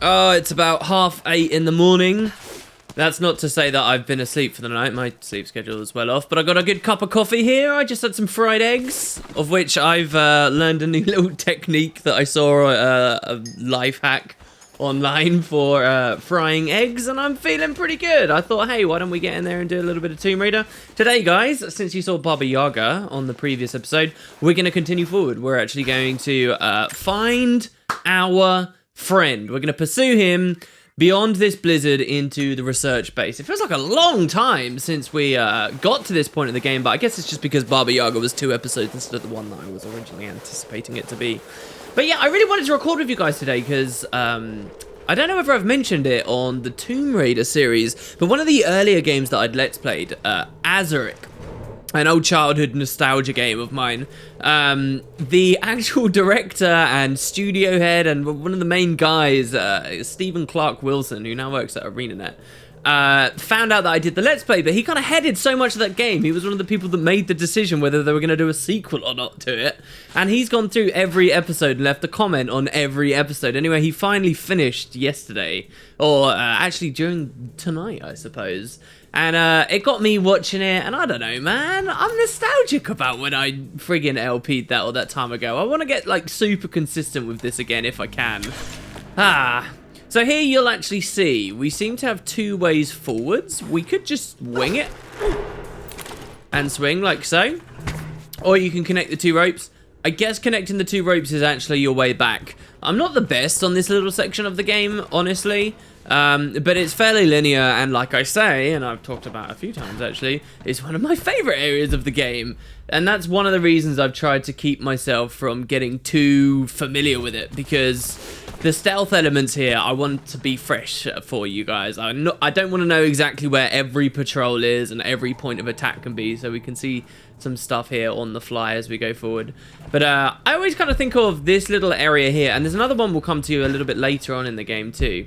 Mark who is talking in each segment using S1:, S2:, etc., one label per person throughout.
S1: Oh, it's about 8:30 in the morning. That's not to say that I've been asleep for the night. My sleep schedule is well off, but I got a good cup of coffee here. I just had some fried eggs, of which I've learned a new little technique that I saw a life hack online for frying eggs, and I'm feeling pretty good. I thought, hey, why don't we get in there and do a little bit of Tomb Raider? Today, guys, since you saw Baba Yaga on the previous episode, we're going to continue forward. We're actually going to find our friend. We're going to pursue him beyond this blizzard into the research base. It feels like a long time since we got to this point in the game, but I guess it's just because Baba Yaga was 2 episodes instead of the one that I was originally anticipating it to be. But yeah, I really wanted to record with you guys today because I don't know whether I've mentioned it on the Tomb Raider series, but one of the earlier games that I'd Let's Played, Azuric, an old childhood nostalgia game of mine, the actual director and studio head and one of the main guys, Stephen Clark Wilson, who now works at ArenaNet, found out that I did the Let's Play, but he kind of headed so much of that game. He was one of the people that made the decision whether they were going to do a sequel or not to it. And he's gone through every episode and left a comment on every episode. Anyway, he finally finished yesterday, or actually during tonight, I suppose. And it got me watching it, and I don't know, man. I'm nostalgic about when I friggin' LP'd that all that time ago. I want to get, like, super consistent with this again if I can. So here you'll actually see, we seem to have 2 ways forwards. We could just wing it and swing like so. Or you can connect the 2 ropes. I guess connecting the 2 ropes is actually your way back. I'm not the best on this little section of the game, honestly. But it's fairly linear, and like I say, and I've talked about a few times actually, it's one of my favorite areas of the game. And that's one of the reasons I've tried to keep myself from getting too familiar with it, because the stealth elements here, I want to be fresh for you guys. I don't want to know exactly where every patrol is and every point of attack can be, so we can see some stuff here on the fly as we go forward. But I always kind of think of this little area here, and there's another one we'll come to a little bit later on in the game too,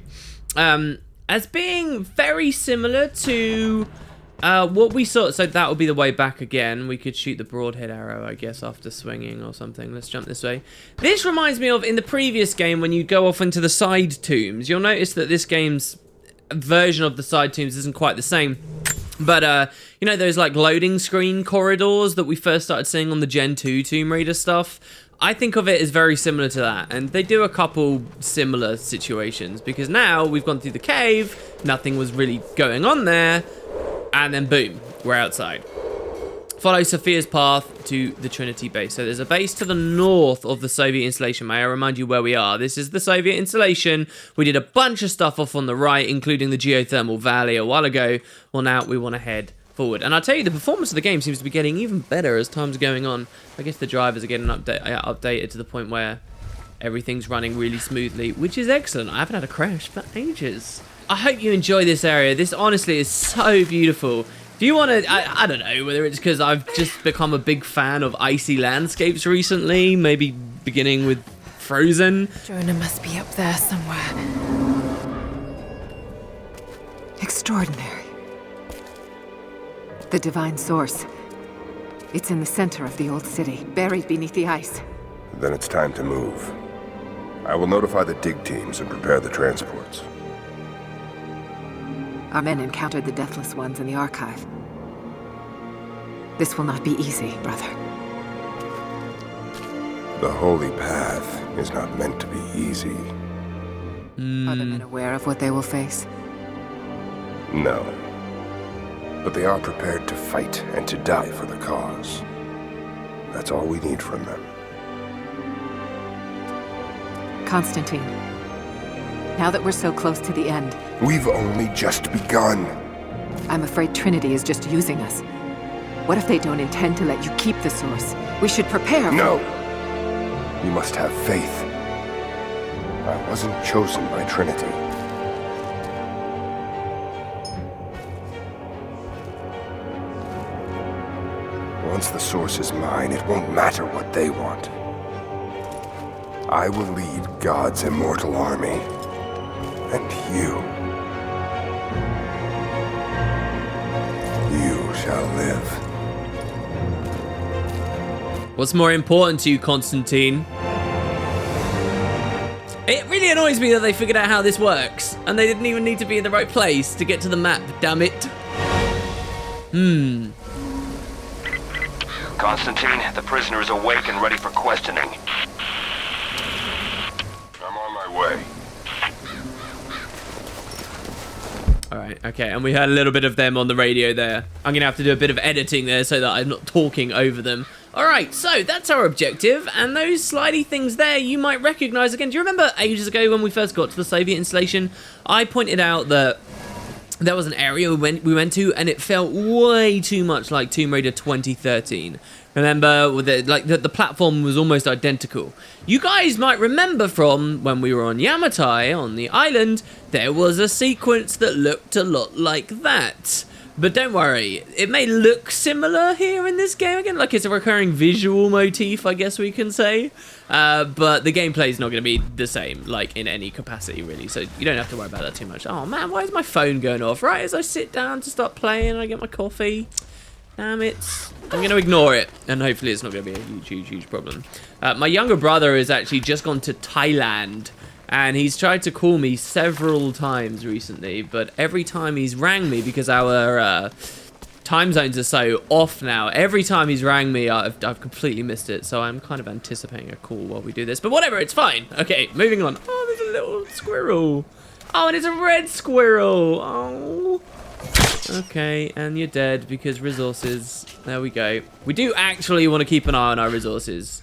S1: as being very similar to what we saw. So that would be the way back again. We could shoot the broadhead arrow, I guess, after swinging or something. Let's jump this way. This reminds me of in the previous game when you go off into the side tombs. You'll notice that this game's version of the side tombs isn't quite the same. But, you know, those like loading screen corridors that we first started seeing on the Gen 2 Tomb Raider stuff? I think of it as very similar to that, and they do a couple similar situations, because now we've gone through the cave, nothing was really going on there, and then boom, we're outside. Follow Sophia's path to the Trinity base. So there's a base to the north of the Soviet installation. May I remind you where we are? This is the Soviet installation. We did a bunch of stuff off on the right, including the geothermal valley a while ago. Well, now we want to head forward. And I'll tell you, the performance of the game seems to be getting even better as time's going on. I guess the drivers are getting updated to the point where everything's running really smoothly, which is excellent. I haven't had a crash for ages. I hope you enjoy this area. This honestly is so beautiful. If you want to, I don't know whether it's because I've just become a big fan of icy landscapes recently, maybe beginning with Frozen.
S2: Jonah must be up there somewhere. Extraordinary. The divine source. It's in the center of the old city, buried beneath the ice.
S3: Then it's time to move. I will notify the dig teams and prepare the transports.
S2: Our men encountered the Deathless Ones in the archive. This will not be easy, brother.
S3: The holy path is not meant to be easy.
S2: Are the men aware of what they will face?
S3: No. But they are prepared to fight and to die for the cause. That's all we need from them.
S2: Constantine, now that we're so close to the end...
S3: We've only just begun.
S2: I'm afraid Trinity is just using us. What if they don't intend to let you keep the source? We should prepare.
S3: No! You must have faith. I wasn't chosen by Trinity. Once the source is mine, it won't matter what they want. I will lead God's immortal army. And you shall live.
S1: What's more important to you, Constantine? It really annoys me that they figured out how this works, and they didn't even need to be in the right place to get to the map, damn it.
S4: Constantine, the prisoner is awake and ready for questioning.
S3: I'm on my way.
S1: Alright, okay, and we heard a little bit of them on the radio there. I'm going to have to do a bit of editing there so that I'm not talking over them. Alright, so that's our objective, and those slidey things there you might recognize again. Do you remember ages ago when we first got to the Soviet installation? I pointed out that there was an area we went to, and it felt way too much like Tomb Raider 2013. Remember, with the platform was almost identical. You guys might remember from when we were on Yamatai, on the island, there was a sequence that looked a lot like that. But don't worry, it may look similar here in this game again, like it's a recurring visual motif, I guess we can say. But the gameplay is not going to be the same, like in any capacity, really. So you don't have to worry about that too much. Oh man, why is my phone going off? Right as I sit down to start playing, I get my coffee. Damn it. I'm going to ignore it, and hopefully it's not going to be a huge problem. My younger brother has actually just gone to Thailand, and he's tried to call me several times recently, but every time he's rang me, because our time zones are so off now, every time he's rang me, I've completely missed it, so I'm kind of anticipating a call while we do this. But whatever, it's fine. Okay, moving on. Oh, there's a little squirrel. Oh, and it's a red squirrel. Oh. Okay, and you're dead because resources. There we go. We do actually want to keep an eye on our resources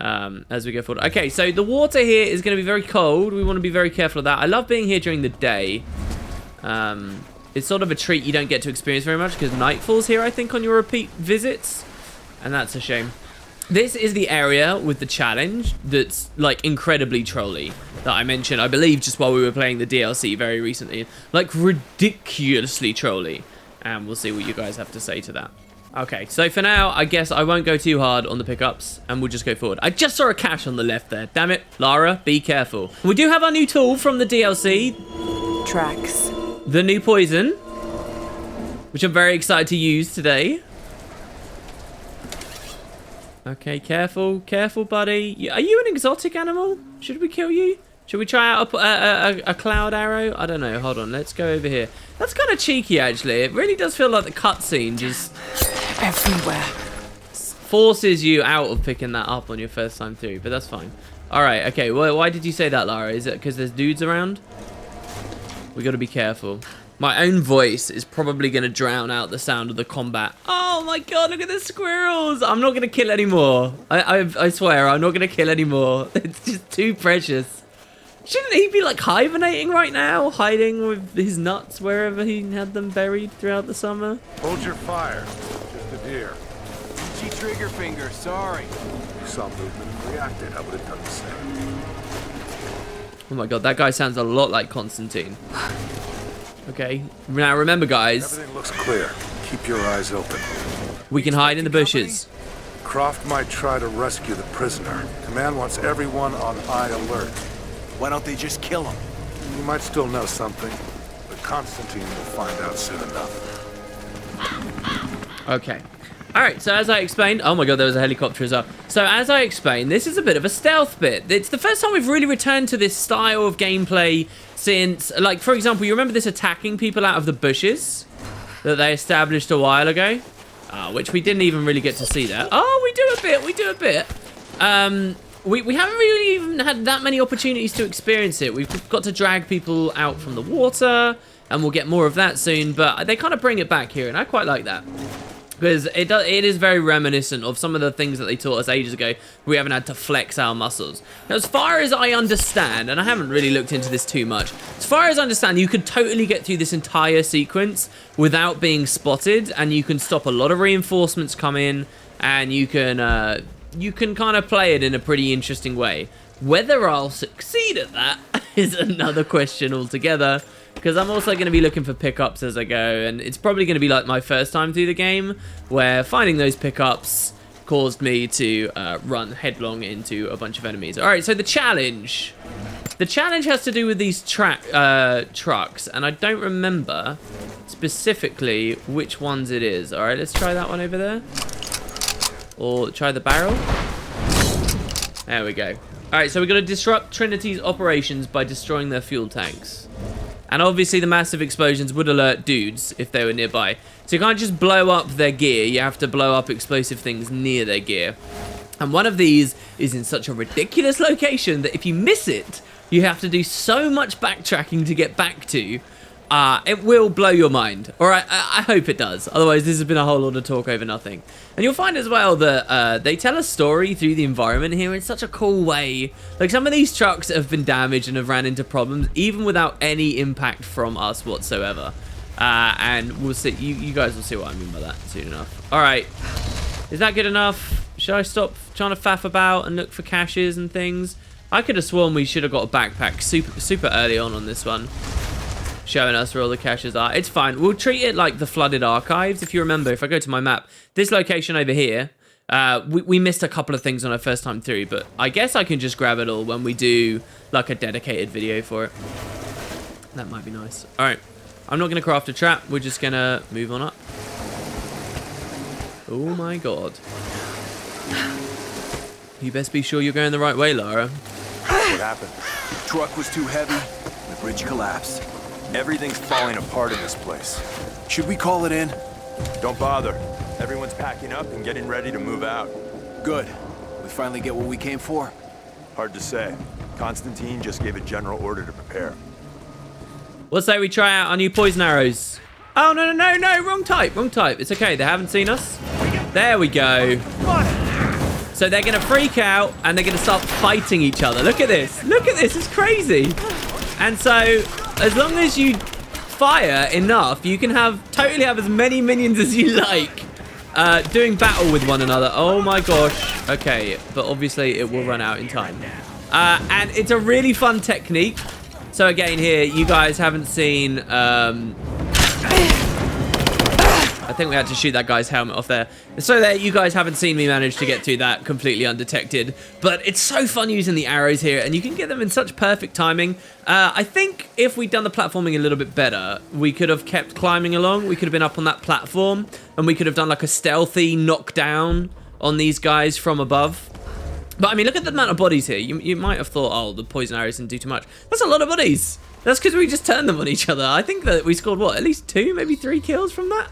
S1: as we go forward. Okay, so the water here is going to be very cold. We want to be very careful of that. I love being here during the day. It's sort of a treat you don't get to experience very much because night falls here, I think, on your repeat visits. And that's a shame. This is the area with the challenge that's, like, incredibly trolly that I mentioned, I believe, just while we were playing the DLC very recently. Like, ridiculously trolly. And we'll see what you guys have to say to that. Okay, so for now, I guess I won't go too hard on the pickups, and we'll just go forward. I just saw a cache on the left there. Damn it, Lara, be careful. We do have our new tool from the DLC.
S2: Tracks.
S1: The new poison, which I'm very excited to use today. Okay, careful, careful, buddy. Are you an exotic animal? Should we kill you? Should we try out a cloud arrow? I don't know. Hold on. Let's go over here. That's kind of cheeky, actually. It really does feel like the cutscene just
S2: Everywhere.
S1: forces you out of picking that up on your first time through, but that's fine. All right. Okay. Well, why did you say that, Lara? Is it because there's dudes around? We got to be careful. My own voice is probably going to drown out the sound of the combat. Oh my god, look at the squirrels. I'm not going to kill anymore. I swear, I'm not going to kill anymore. It's just too precious. Shouldn't he be like hibernating right now? Hiding with his nuts wherever he had them buried throughout the summer?
S5: Hold your fire. Just a deer.
S6: Trigger finger, sorry.
S5: You saw movement and reacted. I would have done the same.
S1: Oh my god, that guy sounds a lot like Constantine. Okay, now remember guys,
S5: Everything looks clear. Keep your eyes open.
S1: we can hide in the bushes.
S5: Croft might try to rescue the prisoner. Command wants everyone on high alert.
S6: Why don't they just kill him?
S5: You might still know something, but Constantine will find out soon enough.
S1: Okay. Alright, so as I explained... Oh my god, there was a helicopter as well. So as I explained, this is a bit of a stealth bit. It's the first time we've really returned to this style of gameplay since... Like, for example, you remember this attacking people out of the bushes that they established a while ago? Which we didn't even really get to see that. Oh, we do a bit. We haven't really even had that many opportunities to experience it. We've got to drag people out from the water, and we'll get more of that soon, but they kind of bring it back here, and I quite like that. Because it is very reminiscent of some of the things that they taught us ages ago. We haven't had to flex our muscles. Now, as far as I understand, and I haven't really looked into this too much, as far as I understand, you could totally get through this entire sequence without being spotted, and you can stop a lot of reinforcements come in, and you can kind of play it in a pretty interesting way. Whether I'll succeed at that is another question altogether. Because I'm also going to be looking for pickups as I go, and it's probably going to be like my first time through the game, where finding those pickups caused me to run headlong into a bunch of enemies. Alright, so the challenge. The challenge has to do with these trucks, and I don't remember specifically which ones it is. Alright, let's try that one over there. Or try the barrel. There we go. Alright, so we're going to disrupt Trinity's operations by destroying their fuel tanks. And obviously the massive explosions would alert dudes if they were nearby. So you can't just blow up their gear, you have to blow up explosive things near their gear. And one of these is in such a ridiculous location that if you miss it, you have to do so much backtracking to get back to. It will blow your mind. Or I hope it does. Otherwise, this has been a whole lot of talk over nothing. And you'll find as well that they tell a story through the environment here in such a cool way. Like, some of these trucks have been damaged and have ran into problems, even without any impact from us whatsoever. And we'll see. You guys will see what I mean by that soon enough. All right. Is that good enough? Should I stop trying to faff about and look for caches and things? I could have sworn we should have got a backpack super early on this one, showing us where all the caches are. It's fine. We'll treat it like the flooded archives. If you remember, if I go to my map, this location over here, we missed a couple of things on our first time through, but I guess I can just grab it all when we do like a dedicated video for it. That might be nice. All right. I'm not going to craft a trap. We're just going to move on up. Oh my god. You best be sure you're going the right way, Lara.
S6: What happened? The truck was too heavy, and the bridge collapsed.
S7: Everything's falling apart in this place.
S6: Should we call it in?
S7: Don't bother. Everyone's packing up and getting ready to move out.
S6: Good. We finally get what we came for.
S7: Hard to say. Constantine just gave a general order to prepare.
S1: We'll say we try out our new poison arrows. Oh, no, wrong type. It's okay, they haven't seen us. There we go. So they're going to freak out and they're going to start fighting each other. Look at this, it's crazy. And so, as long as you fire enough, you can totally have as many minions as you like doing battle with one another. Oh my gosh. Okay, but obviously it will run out in time. And it's a really fun technique. So again here, you guys haven't seen... I think we had to shoot that guy's helmet off there. So there, you guys haven't seen me manage to get through that completely undetected. But it's so fun using the arrows here, and you can get them in such perfect timing. I think if we'd done the platforming a little bit better, we could have kept climbing along. We could have been up on that platform, and we could have done like a stealthy knockdown on these guys from above. But I mean, look at the amount of bodies here. You might have thought, oh, the poison arrows didn't do too much. That's a lot of bodies. That's because we just turned them on each other. I think that we scored, what, at least 2, maybe 3 kills from that?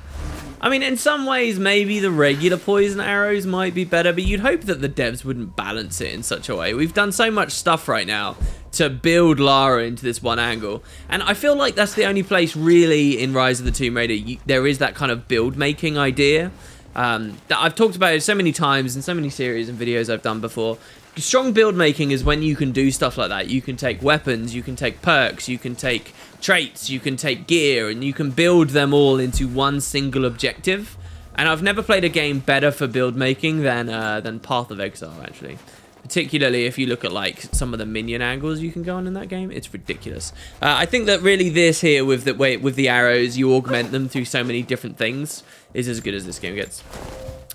S1: I mean, in some ways, maybe the regular poison arrows might be better, but you'd hope that the devs wouldn't balance it in such a way. We've done so much stuff right now to build Lara into this one angle, and I feel like that's the only place really in Rise of the Tomb Raider there is that kind of build-making idea. That I've talked about it so many times in so many series and videos I've done before. Strong build making is when you can do stuff like that. You can take weapons, you can take perks, you can take traits, you can take gear, and you can build them all into one single objective. And I've never played a game better for build making than Path of Exile, actually. Particularly if you look at like some of the minion angles you can go on in that game, it's ridiculous. I think that really this here with the arrows, you augment them through so many different things, is as good as this game gets.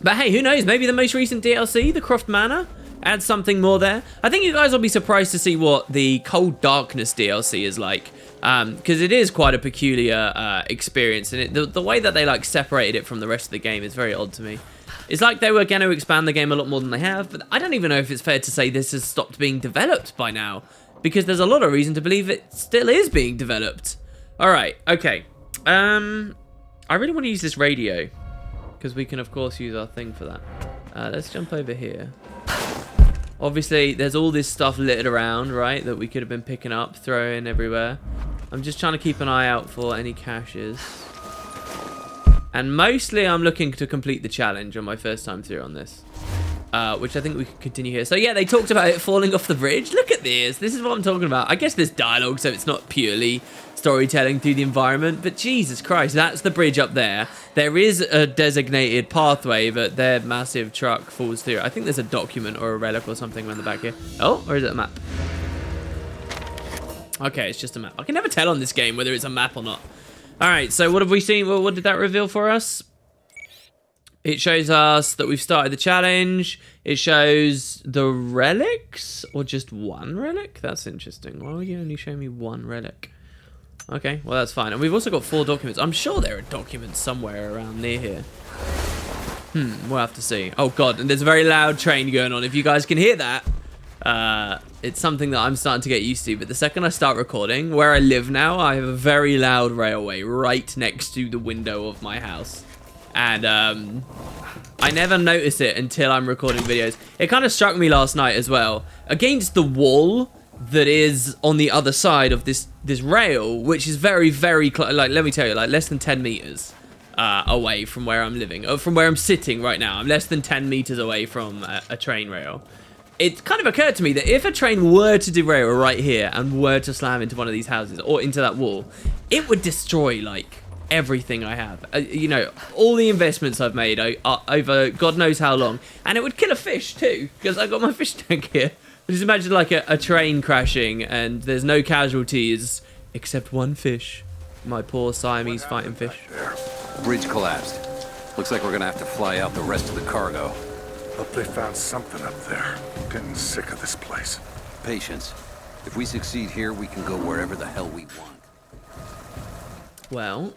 S1: But hey, who knows? Maybe the most recent DLC, the Croft Manor, adds something more there. I think you guys will be surprised to see what the Cold Darkness DLC is like, because it is quite a peculiar experience, and the way that they like separated it from the rest of the game is very odd to me. It's like they were going to expand the game a lot more than they have, but I don't even know if it's fair to say this has stopped being developed by now, because there's a lot of reason to believe it still is being developed. All right, okay. I really want to use this radio, because we can of course use our thing for that. Let's jump over here. Obviously, there's all this stuff littered around, right, that we could have been picking up, throwing everywhere. I'm just trying to keep an eye out for any caches. And mostly, I'm looking to complete the challenge on my first time through on this. Which I think we can continue here. So yeah, they talked about it falling off the bridge. Look at this. This is what I'm talking about. I guess there's dialogue, so it's not purely storytelling through the environment. But Jesus Christ, that's the bridge up there. There is a designated pathway, but their massive truck falls through. I think there's a document or a relic or something around the back here. Oh, or is it a map? Okay, it's just a map. I can never tell on this game whether it's a map or not. All right, so what have we seen? Well, what did that reveal for us? It shows us that we've started the challenge. It shows the relics, or just one relic? That's interesting. Why would you only show me one relic? Okay, well, that's fine. And we've also got 4 documents. I'm sure there are documents somewhere around near here. We'll have to see. Oh, God, and there's a very loud train going on. If you guys can hear that, It's something that I'm starting to get used to. But the second I start recording, where I live now, I have a very loud railway right next to the window of my house. And I never notice it until I'm recording videos. It kind of struck me last night as well. Against the wall that is on the other side of this rail, which is very, very close. Like, let me tell you, like less than 10 meters away from where I'm living, or from where I'm sitting right now. I'm less than 10 meters away from a train rail. It kind of occurred to me that if a train were to derail right here and were to slam into one of these houses or into that wall, it would destroy like everything I have. You know, all the investments I've made over God knows how long, and it would kill a fish too, because I got my fish tank here. Just imagine like a train crashing and there's no casualties except one fish. My poor Siamese fighting fish.
S8: Bridge collapsed. Looks like we're gonna have to fly out the rest of the cargo.
S5: Hope they found something up there. I'm getting sick of this place.
S8: Patience. If we succeed here, we can go wherever the hell we want.
S1: Well,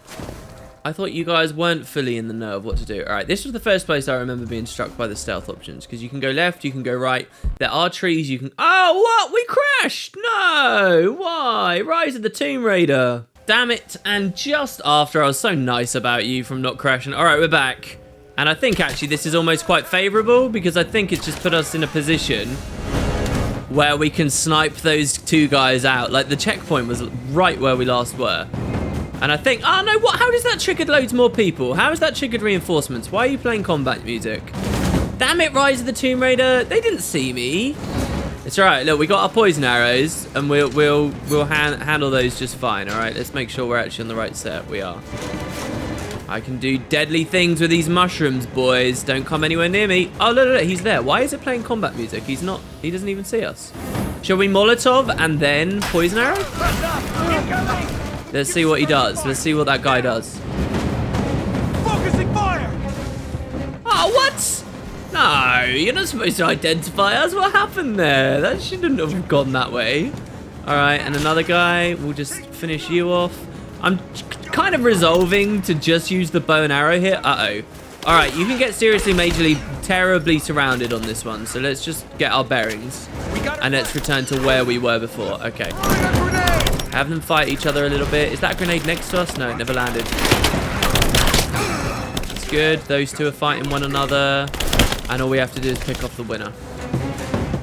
S1: I thought you guys weren't fully in the know of what to do. All right, this was the first place I remember being struck by the stealth options, because you can go left, you can go right. There are trees you can... Oh, what? We crashed! No! Why? Rise of the Tomb Raider. Damn it. And just after I was so nice about you from not crashing. All right, we're back. And I think actually this is almost quite favorable, because I think it's just put us in a position where we can snipe those two guys out. Like the checkpoint was right where we last were. And I think, oh no, what? How does that trigger loads more people? How has that triggered reinforcements? Why are you playing combat music? Damn it, Rise of the Tomb Raider. They didn't see me. It's all right. Look, we got our poison arrows, and we'll handle those just fine. All right, let's make sure we're actually on the right set. We are. I can do deadly things with these mushrooms, boys. Don't come anywhere near me. Oh, look, he's there. Why is it playing combat music? He's not. He doesn't even see us. Shall we Molotov and then poison arrow? Let's see what he does. Let's see what that guy does.
S6: Focusing fire!
S1: Oh, what? No, you're not supposed to identify us. What happened there? That shouldn't have gone that way. All right, and another guy. We'll just finish you off. I'm kind of resolving to just use the bow and arrow here. Uh-oh. All right, you can get seriously, majorly, terribly surrounded on this one. So let's just get our bearings. And let's return to where we were before. Okay. Have them fight each other a little bit. Is that grenade next to us? No, it never landed. It's good. Those two are fighting one another. And all we have to do is pick off the winner.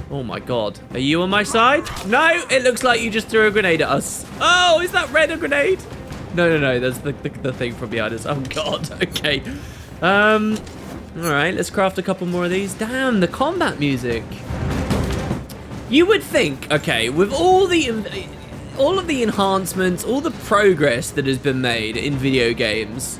S1: Oh my god. Are you on my side? No, it looks like you just threw a grenade at us. Oh, is that red a grenade? No. That's the thing from behind us. Oh god. Okay. Alright, let's craft a couple more of these. Damn, the combat music. You would think, okay, with all of the enhancements, all the progress that has been made in video games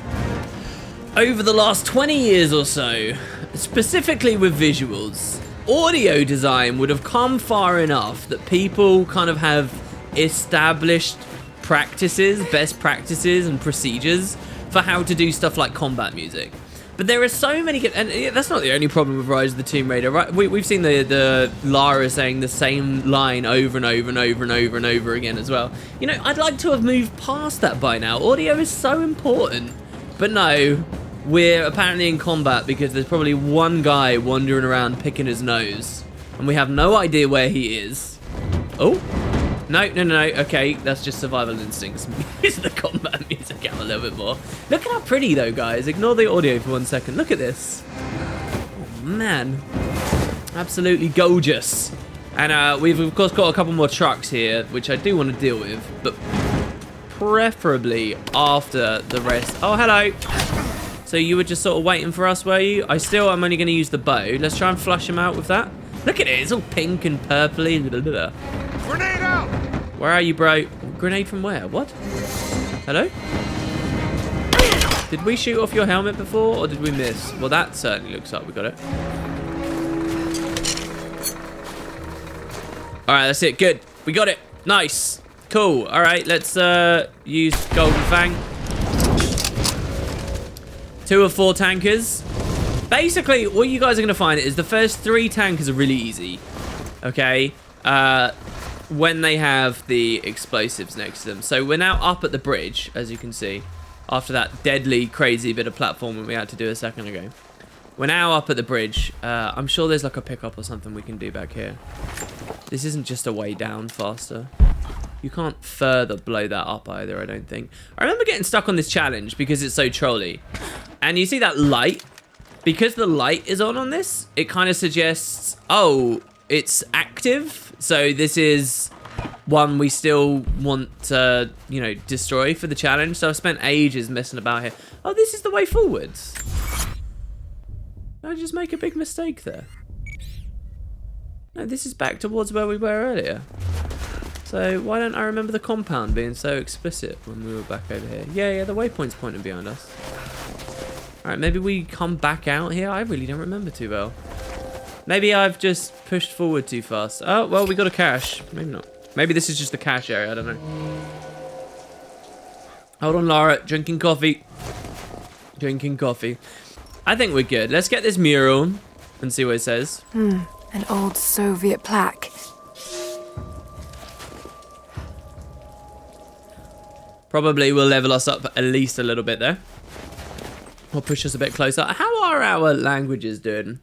S1: over the last 20 years or so, specifically with visuals, audio design would have come far enough that people kind of have established practices, best practices and procedures for how to do stuff like combat music. But there are so many, and that's not the only problem with Rise of the Tomb Raider, right? We've seen the Lara saying the same line over and over and over and over and over again as well. You know, I'd like to have moved past that by now. Audio is so important. But no, we're apparently in combat because there's probably one guy wandering around picking his nose. And we have no idea where he is. Oh. No. Okay, that's just survival instincts. Use the combat music out a little bit more. Look at how pretty, though, guys. Ignore the audio for 1 second. Look at this. Oh, man. Absolutely gorgeous. And we've, of course, got a couple more trucks here, which I do want to deal with, but preferably after the rest. Oh, hello. So you were just sort of waiting for us, were you? I'm only going to use the bow. Let's try and flush him out with that. Look at it. It's all pink and purpley.
S6: Grenade out!
S1: Where are you, bro? Grenade from where? What? Hello? Did we shoot off your helmet before, or did we miss? Well, that certainly looks like we got it. All right, that's it. Good. We got it. Nice. Cool. All right, let's use Golden Fang. 2 of 4 tankers. Basically, what you guys are going to find is the first 3 tankers are really easy. Okay? When they have the explosives next to them. So we're now up at the bridge, as you can see. After that deadly, crazy bit of platforming we had to do a second ago. We're now up at the bridge. I'm sure there's like a pickup or something we can do back here. This isn't just a way down faster. You can't further blow that up either, I don't think. I remember getting stuck on this challenge because it's so trolly. And you see that light? Because the light is on this, it kind of suggests, oh, it's active. So this is one we still want to, you know, destroy for the challenge. So I've spent ages messing about here. Oh, this is the way forwards. Did I just make a big mistake there? No, this is back towards where we were earlier. So why don't I remember the compound being so explicit when we were back over here? Yeah, the waypoint's pointing behind us. Alright, maybe we come back out here? I really don't remember too well. Maybe I've just pushed forward too fast. Oh, well, we got a cache. Maybe not. Maybe this is just the cache area, I don't know. Hold on, Lara. Drinking coffee. Drinking coffee. I think we're good. Let's get this mural and see what it says.
S2: An old Soviet plaque.
S1: Probably will level us up at least a little bit there. Or push us a bit closer. How are our languages doing?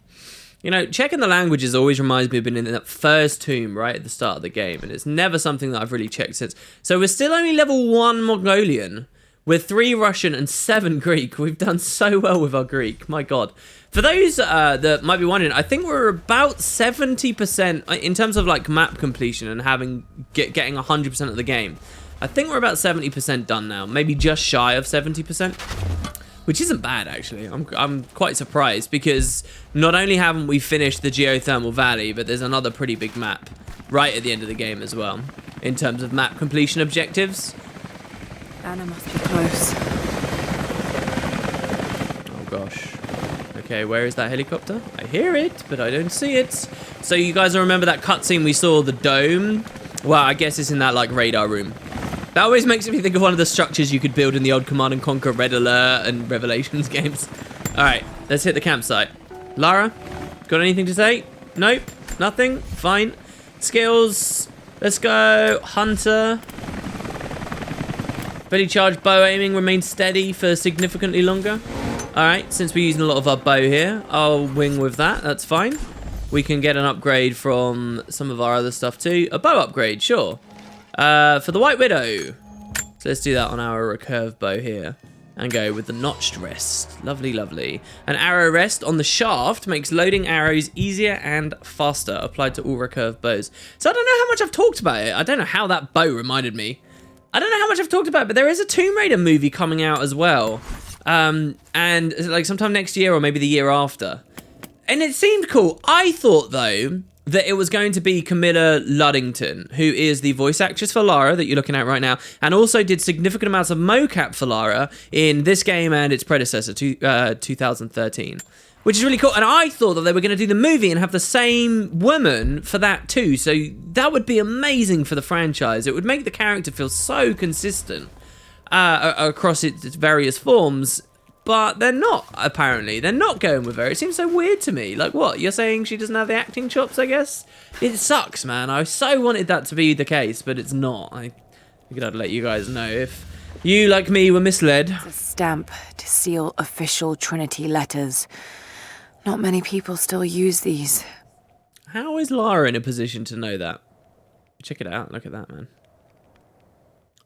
S1: You know, checking the languages always reminds me of being in that first tomb right at the start of the game. And it's never something that I've really checked since. So we're still only level 1 Mongolian. We're 3 Russian and 7 Greek. We've done so well with our Greek. My God. For those that might be wondering, I think we're about 70% in terms of like map completion and getting 100% of the game. I think we're about 70% done now. Maybe just shy of 70%. Which isn't bad, actually. I'm quite surprised because not only haven't we finished the geothermal valley, but there's another pretty big map right at the end of the game as well, in terms of map completion objectives.
S2: Anna must be close.
S1: Oh, gosh. Okay, where is that helicopter? I hear it, but I don't see it. So you guys remember that cutscene we saw, the dome? Well, I guess it's in that, like, radar room. That always makes me think of one of the structures you could build in the old Command and Conquer Red Alert and Revelations games. All right, let's hit the campsite. Lara, got anything to say? Nope, nothing. Fine. Skills. Let's go. Hunter. Fully charged bow aiming remains steady for significantly longer. All right, since we're using a lot of our bow here, I'll wing with that. That's fine. We can get an upgrade from some of our other stuff too. A bow upgrade, sure. For the White Widow. So let's do that on our recurve bow here. And go with the notched rest. Lovely, lovely. An arrow rest on the shaft makes loading arrows easier and faster. Applied to all recurve bows. So I don't know how much I've talked about it. I don't know how that bow reminded me. I don't know how much I've talked about it, but there is a Tomb Raider movie coming out as well. And like sometime next year or maybe the year after. And it seemed cool. I thought, though, that it was going to be Camilla Luddington, who is the voice actress for Lara that you're looking at right now, and also did significant amounts of mocap for Lara in this game and its predecessor, 2013, which is really cool. And I thought that they were going to do the movie and have the same woman for that too, so that would be amazing for the franchise. It would make the character feel so consistent across its various forms. But they're not, apparently. They're not going with her. It seems so weird to me. Like, what? You're saying she doesn't have the acting chops, I guess? It sucks, man. I so wanted that to be the case, but it's not. I figured I'd let you guys know if you, like me, were misled.
S2: It's a stamp to seal official Trinity letters. Not many people still use these.
S1: How is Lara in a position to know that? Check it out. Look at that, man.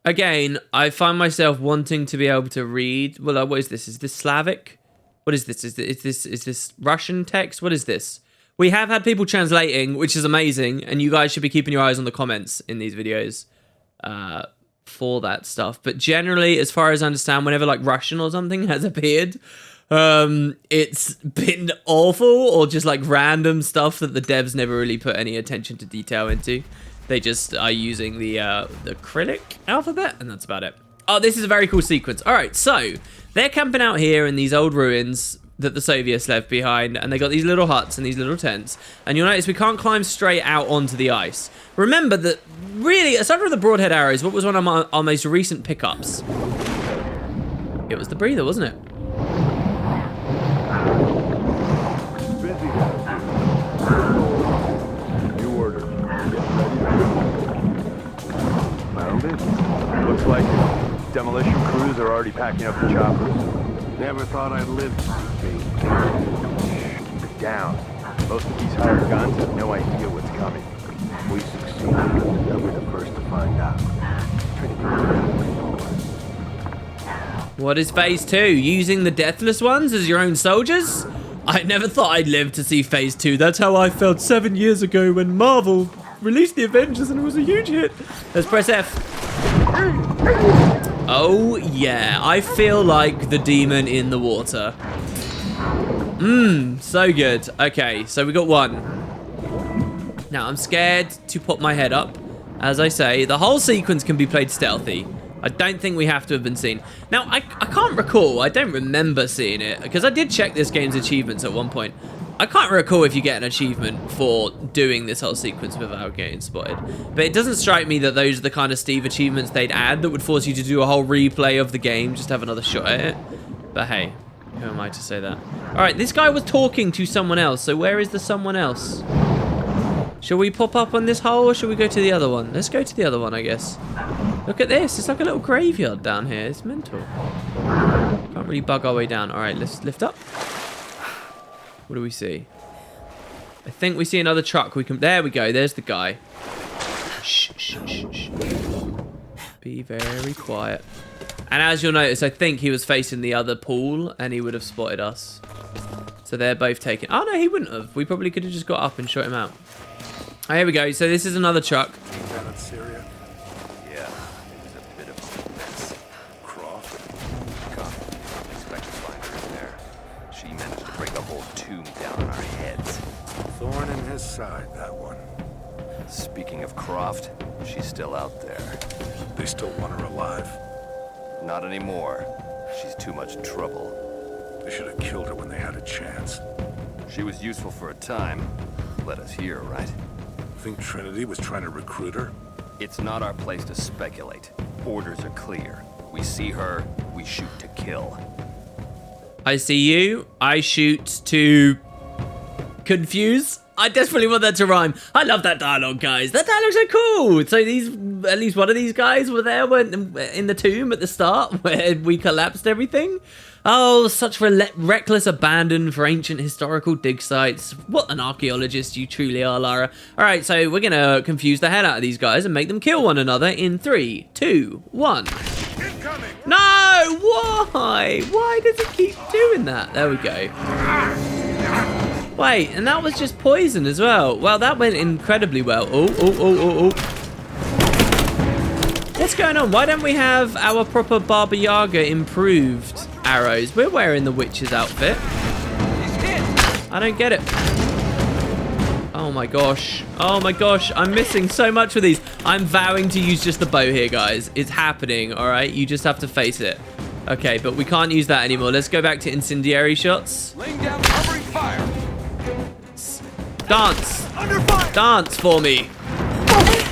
S1: Again, I find myself wanting to be able to read. Well, what is this? Is this Slavic? What is this? Is this Russian text? What is this? We have had people translating, which is amazing, and you guys should be keeping your eyes on the comments in these videos for that stuff. But generally, as far as I understand, whenever like Russian or something has appeared, it's been awful or just like random stuff that the devs never really put any attention to detail into. They just are using the Cyrillic alphabet, and that's about it. Oh, this is a very cool sequence. All right, so they're camping out here in these old ruins that the Soviets left behind, and they got these little huts and these little tents. And you'll notice we can't climb straight out onto the ice. Remember that, really, aside from the broadhead arrows, what was one of our most recent pickups? It was the breather, wasn't it?
S7: Looks like demolition crews are already packing up the choppers.
S5: Never thought I'd live to see.
S7: Keep it down. Most of these hired guns have no idea what's coming.
S3: If we succeed, they'll be the first to find out. Trinity will move forward.
S1: What is phase 2? Using the deathless ones as your own soldiers? I never thought I'd live to see phase 2. That's how I felt 7 years ago when Marvel released the Avengers and it was a huge hit. Let's press F. Oh yeah, I feel like the demon in the water. So good. Okay, so we got one. Now I'm scared to pop my head up. As I say, the whole sequence can be played stealthy. I don't think we have to have been seen. Now, I can't recall. I don't remember seeing it because I did check this game's achievements at one point. I can't recall if you get an achievement for doing this whole sequence without getting spotted. But it doesn't strike me that those are the kind of Steve achievements they'd add that would force you to do a whole replay of the game, just have another shot at it. But hey, who am I to say that? All right, this guy was talking to someone else. So where is the someone else? Shall we pop up on this hole or shall we go to the other one? Let's go to the other one, I guess. Look at this. It's like a little graveyard down here. It's mental. Can't really bug our way down. All right, let's lift up. What do we see? I think we see another truck. There we go. There's the guy. Shh, shh, shh, shh. Be very quiet. And as you'll notice, I think he was facing the other pool and he would have spotted us. So they're both taken. Oh, no, he wouldn't have. We probably could have just got up and shot him out. Oh, here we go. So this is another truck.
S5: Syria.
S6: Yeah, it was a bit of a mess.
S5: Croft.
S6: Come, expect to find her in there. She managed to break a whole tomb down on our heads.
S5: Thorn in his side, that one.
S6: Speaking of Croft, she's still out there.
S5: They still want her alive.
S6: Not anymore. She's too much trouble.
S5: They should have killed her when they had a chance.
S6: She was useful for a time. Let us hear, right?
S5: Think Trinity was trying to recruit her?
S6: It's not our place to speculate. Orders are clear. We see her, we shoot to kill.
S1: I see you. I shoot to confuse. I desperately want that to rhyme. I love that dialogue, guys. That dialogue's so cool. So these, at least one of these guys were there when in the tomb at the start where we collapsed everything. Oh, such reckless abandon for ancient historical dig sites. What an archaeologist you truly are, Lara. All right, so we're gonna confuse the hell out of these guys and make them kill one another in 3, 2, 1.
S5: Incoming!
S1: No, why? Why does it keep doing that? There we go. Wait, and that was just poison as well. Well, that went incredibly well. Oh. What's going on? Why don't we have our proper Baba Yaga improved arrows? We're wearing the witch's outfit. I don't get it. Oh my gosh. Oh my gosh. I'm missing so much with these. I'm vowing to use just the bow here, guys. It's happening, all right? You just have to face it. Okay, but we can't use that anymore. Let's go back to incendiary shots.
S6: Laying down covering fire.
S1: Dance.
S6: Under fire.
S1: Dance for me.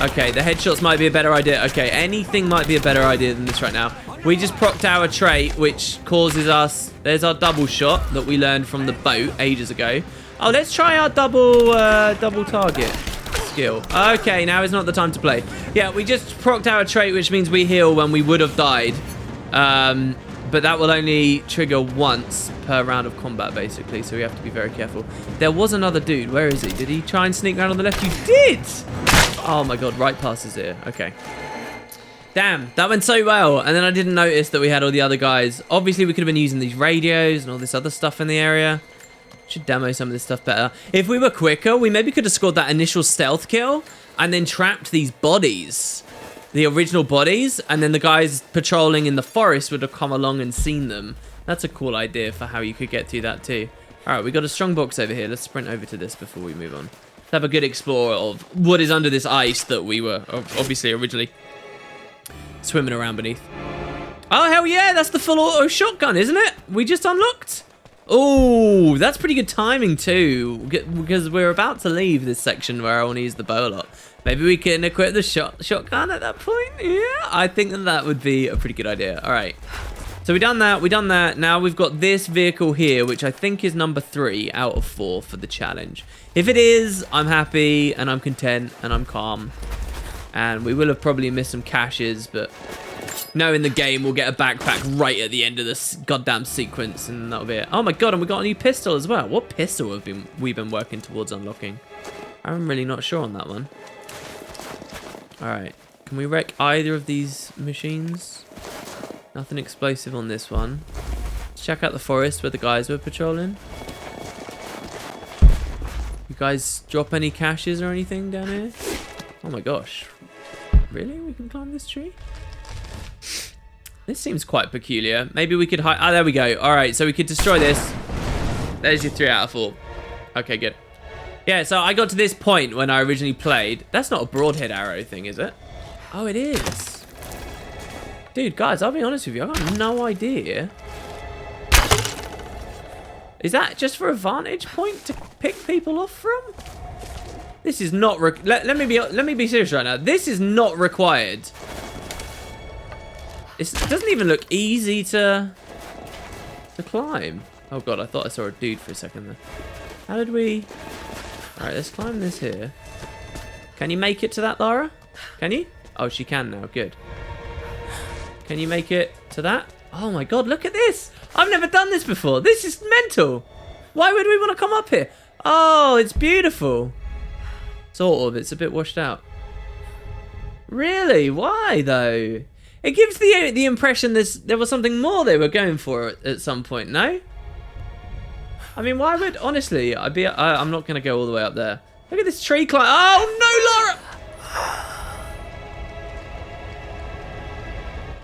S1: Okay, the headshots might be a better idea. Okay, anything might be a better idea than this right now. We just procced our trait, which causes us... There's our double shot that we learned from the boat ages ago. Oh, let's try our double target skill. Okay, now is not the time to play. Yeah, we just procced our trait, which means we heal when we would have died. But that will only trigger once per round of combat, basically, so we have to be very careful. There was another dude. Where is he? Did he try and sneak around on the left? You did! Oh my god, right past his ear. Okay. Damn, that went so well. And then I didn't notice that we had all the other guys. Obviously, we could have been using these radios and all this other stuff in the area. Should demo some of this stuff better. If we were quicker, we maybe could have scored that initial stealth kill and then trapped these bodies. The original bodies, and then the guys patrolling in the forest would have come along and seen them. That's a cool idea for how you could get through that too. All right, we got a strong box over here. Let's sprint over to this before we move on. Let's have a good explore of what is under this ice that we were obviously originally swimming around beneath. Oh, hell yeah, that's the full auto shotgun, isn't it? We just unlocked. Oh, that's pretty good timing too, because we're about to leave this section where I want to use the bow a lot. Maybe we can equip the shotgun at that point. Yeah, I think that would be a pretty good idea. All right. So we done that. Now we've got this vehicle here, which I think is number 3 out of 4 for the challenge. If it is, I'm happy and I'm content and I'm calm. And we will have probably missed some caches, but knowing the game, we'll get a backpack right at the end of this goddamn sequence, and that'll be it. Oh my god, and we got a new pistol as well. What pistol have we been working towards unlocking? I'm really not sure on that one. Alright. Can we wreck either of these machines? Nothing explosive on this one. Let's check out the forest where the guys were patrolling. You guys drop any caches or anything down here? Oh my gosh. Really? We can climb this tree? This seems quite peculiar. Maybe we could hide. Ah, there we go. Alright, so we could destroy this. There's your 3 out of 4. Okay, good. Yeah, so I got to this point when I originally played. That's not a broadhead arrow thing, is it? Oh, it is. Dude, guys, I'll be honest with you. I got no idea. Is that just for a vantage point to pick people off from? This is not... Let me be serious right now. This is not required. It doesn't even look easy to climb. Oh god, I thought I saw a dude for a second there. How did we... Alright, let's climb this here. Can you make it to that, Lara? Can you? Oh, she can now. Good. Can you make it to that? Oh my god, look at this! I've never done this before. This is mental. Why would we want to come up here? Oh, it's beautiful. Sort of. It's a bit washed out. Really? Why, though? It gives the impression there was something more they were going for at some point, no? I mean, why would... Honestly, I'm not going to go all the way up there. Look at this tree climb. Oh, no, Lara!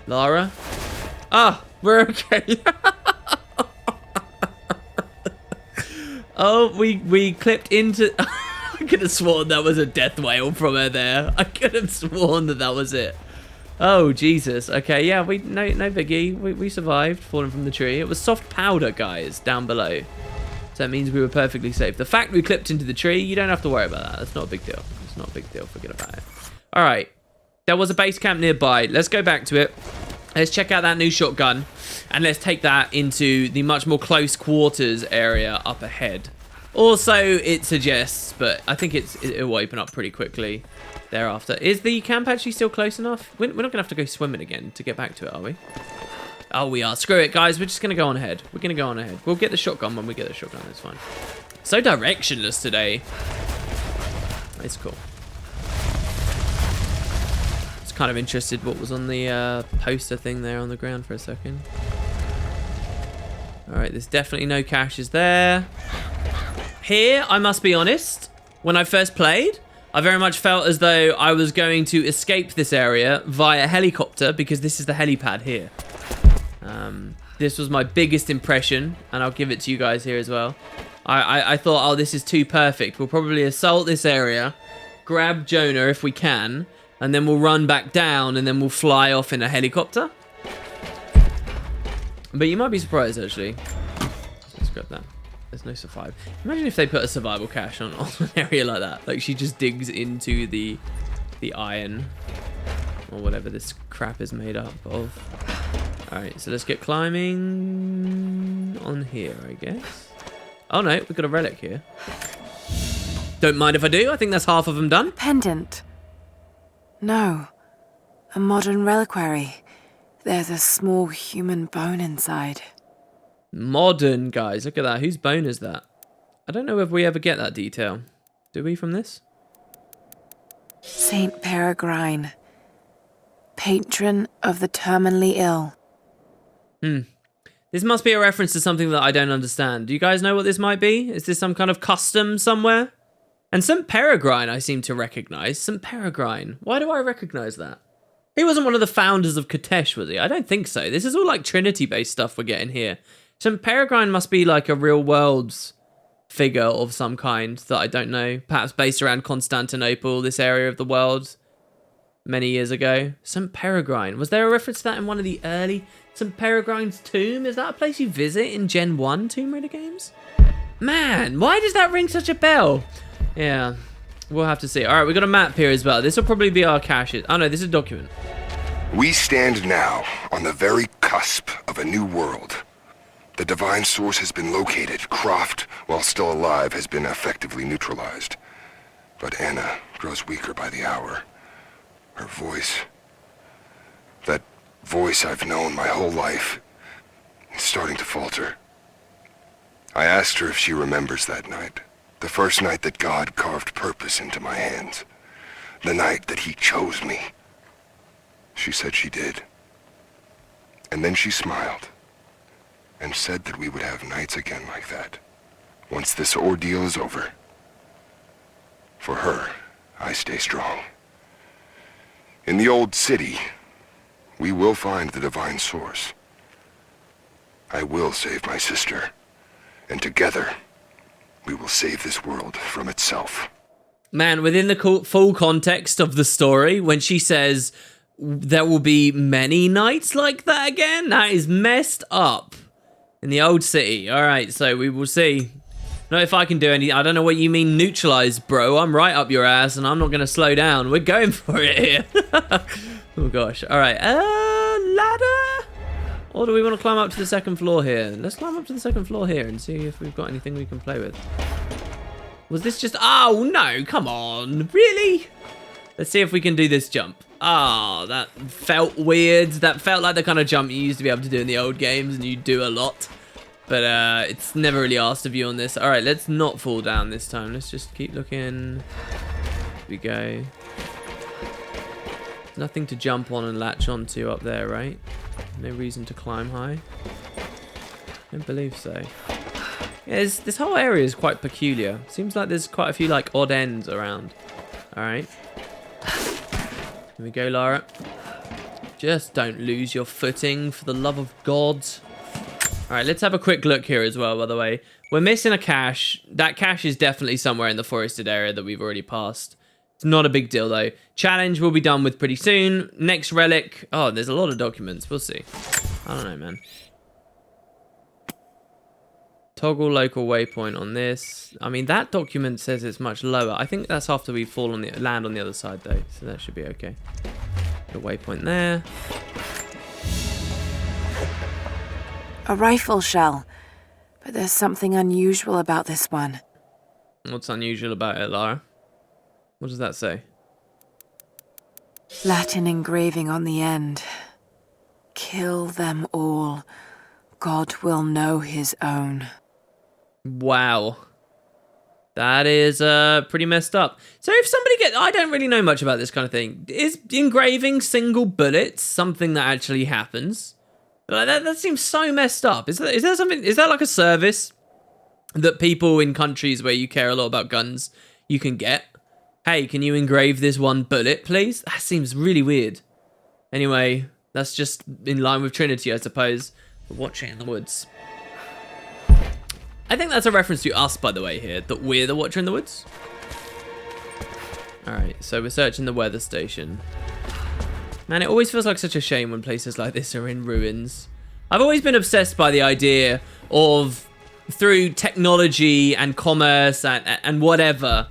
S1: Lara? Ah, we're okay. Oh, we clipped into... I could have sworn that was a death whale from her there. I could have sworn that was it. Oh, Jesus. Okay, yeah, no biggie. We survived falling from the tree. It was soft powder, guys, down below. So that means we were perfectly safe. The fact we clipped into the tree, you don't have to worry about that. That's not a big deal. It's not a big deal. Forget about it. All right. There was a base camp nearby. Let's go back to it. Let's check out that new shotgun. And let's take that into the much more close quarters area up ahead. Also, it suggests, but I think it will open up pretty quickly thereafter. Is the camp actually still close enough? We're not going to have to go swimming again to get back to it, are we? Oh, we are. Screw it, guys. We're just going to go on ahead. We're going to go on ahead. We'll get the shotgun when we get the shotgun. That's fine. So directionless today. It's cool. Just kind of interested what was on the poster thing there on the ground for a second. All right, there's definitely no caches there. Here, I must be honest, when I first played, I very much felt as though I was going to escape this area via helicopter because this is the helipad here. This was my biggest impression, and I'll give it to you guys here as well. I thought, oh, this is too perfect. We'll probably assault this area, grab Jonah if we can, and then we'll run back down, and then we'll fly off in a helicopter. But you might be surprised, actually. Let's grab that. There's no survival. Imagine if they put a survival cache on an area like that. Like, she just digs into the iron, or whatever this crap is made up of. Alright, so let's get climbing on here, I guess. Oh no, we've got a relic here. Don't mind if I do. I think that's half of them done.
S9: Pendant. No. A modern reliquary. There's a small human bone inside.
S1: Modern, guys. Look at that. Whose bone is that? I don't know if we ever get that detail. Do we from this?
S9: Saint Peregrine. Patron of the terminally ill.
S1: This must be a reference to something that I don't understand. Do you guys know what this might be? Is this some kind of custom somewhere? And St. Peregrine I seem to recognize. St. Peregrine. Why do I recognize that? He wasn't one of the founders of Katesh, was he? I don't think so. This is all like Trinity-based stuff we're getting here. St. Peregrine must be like a real world's figure of some kind that I don't know. Perhaps based around Constantinople, this area of the world, many years ago. St. Peregrine. Was there a reference to that in one of the early... St. Peregrine's tomb? Is that a place you visit in Gen 1 Tomb Raider games? Man, why does that ring such a bell? Yeah, we'll have to see. All right, we've got a map here as well. This will probably be our caches. Oh no, this is a document.
S3: We stand now on the very cusp of a new world. The divine source has been located. Croft, while still alive, has been effectively neutralized. But Anna grows weaker by the hour. Her voice, that voice I've known my whole life, is starting to falter. I asked her if she remembers that night. The first night that God carved purpose into my hands. the night that he chose me. She said she did. And then she smiled and said that we would have nights again like that, once this ordeal is over. For her, I stay strong. In the old city, we will find the divine source. I will save my sister, and together, we will save this world from itself.
S1: Man, within the full context of the story, when she says there will be many nights like that again, that is messed up. In the old city. All right, so we will see. Not if I can do any. I don't know what you mean neutralize, bro. I'm right up your ass, and I'm not going to slow down. We're going for it here. Oh, gosh. All right. Ladder? Or do we want to climb up to the second floor here? Let's climb up to the second floor here and see if we've got anything we can play with. Was this just... Oh, no. Come on. Really? Let's see if we can do this jump. Ah, that felt weird. That felt like the kind of jump you used to be able to do in the old games, and you do a lot. But it's never really asked of you on this. All right, let's not fall down this time. Let's just keep looking. Here we go. There's nothing to jump on and latch onto up there, right? No reason to climb high. I don't believe so. Yeah, this whole area is quite peculiar. Seems like there's quite a few like odd ends around. All right. Here we go, Lara. Just don't lose your footing, for the love of God. All right, let's have a quick look here as well, by the way. We're missing a cache. That cache is definitely somewhere in the forested area that we've already passed. It's not a big deal, though. Challenge will be done with pretty soon. Next relic. Oh, there's a lot of documents. We'll see. I don't know, man. Toggle local waypoint on this. I mean, that document says it's much lower. I think that's after we fall on the land on the other side, though. So that should be okay. The waypoint there.
S9: A rifle shell. But there's something unusual about this one.
S1: What's unusual about it, Lara? What does that say?
S9: Latin engraving on the end. Kill them all. God will know his own.
S1: Wow. That is pretty messed up. So if somebody I don't really know much about this kind of thing. Is engraving single bullets something that actually happens? That seems so messed up. Is there something? Is that like a service that people in countries where you care a lot about guns you can get? Hey, can you engrave this one bullet, please? That seems really weird. Anyway, that's just in line with Trinity, I suppose. We're watching in the woods. I think that's a reference to us, by the way, here, that we're the Watcher in the Woods. Alright, so we're searching the weather station. Man, it always feels like such a shame when places like this are in ruins. I've always been obsessed by the idea of, through technology and commerce and whatever,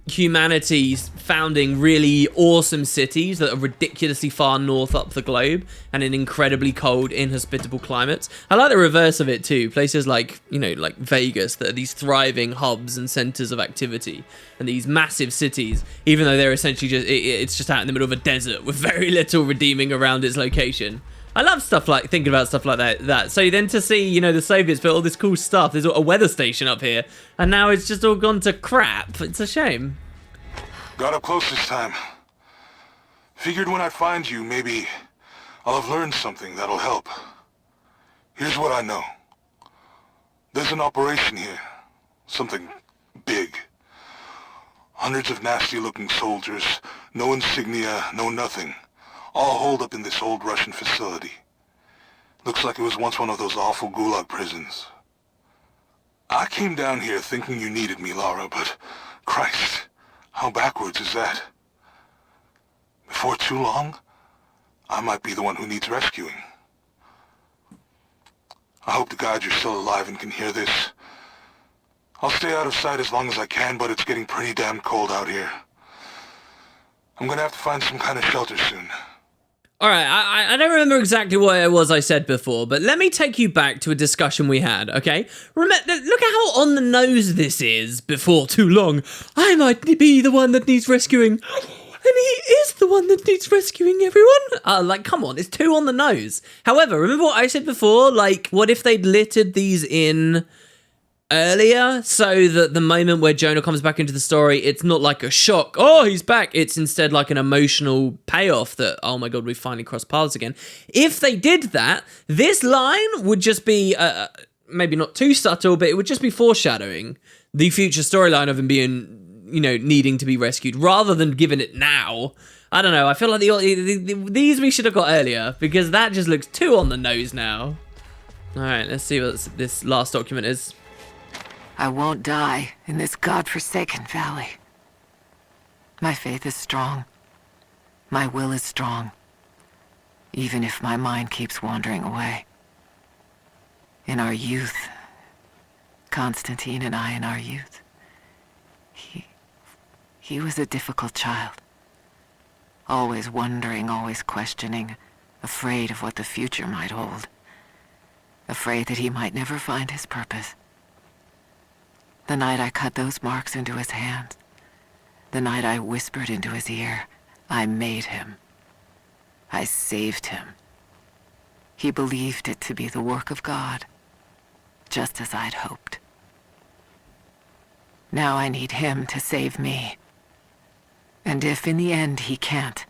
S1: humanity's founding really awesome cities that are ridiculously far north up the globe and in incredibly cold, inhospitable climates. I like the reverse of it too. Places like, you know, like Vegas, that are these thriving hubs and centers of activity, and these massive cities, even though they're essentially just, it's just out in the middle of a desert with very little redeeming around its location. I love stuff like, thinking about stuff like that. So then to see, you know, the Soviets put all this cool stuff, there's a weather station up here, and now it's just all gone to crap. It's a shame.
S5: Got up close this time. Figured when I find you, maybe I'll have learned something that'll help. Here's what I know. There's an operation here. Something big. Hundreds of nasty-looking soldiers, no insignia, no nothing. All holed up in this old Russian facility. Looks like it was once one of those awful gulag prisons. I came down here thinking you needed me, Lara, but Christ, how backwards is that? Before too long, I might be the one who needs rescuing. I hope to God you're still alive and can hear this. I'll stay out of sight as long as I can, but it's getting pretty damn cold out here. I'm gonna have to find some kind of shelter soon.
S1: Alright, I don't remember exactly what it was I said before, but let me take you back to a discussion we had, okay? Remember, look at how on the nose this is. Before too long, I might be the one that needs rescuing. And he is the one that needs rescuing, everyone. Like, come on, it's too on the nose. However, remember what I said before? Like, what if they'd littered these in earlier, so that the moment where Jonah comes back into the story, it's not like a shock, oh, he's back. It's instead like an emotional payoff that, oh my god, we finally crossed paths again. If they did that, this line would just be, maybe not too subtle, but it would just be foreshadowing the future storyline of him being, you know, needing to be rescued, rather than giving it now. I don't know, I feel like these we should have got earlier, because that just looks too on the nose now. Alright, let's see what this last document is.
S9: I won't die in this godforsaken valley. My faith is strong. My will is strong. Even if my mind keeps wandering away. In our youth, Constantine and I in our youth, he was a difficult child. Always wondering, always questioning, afraid of what the future might hold. Afraid that he might never find his purpose. The night I cut those marks into his hand, the night I whispered into his ear, I made him. I saved him. He believed it to be the work of God, just as I'd hoped. Now I need him to save me. And if in the end he can't,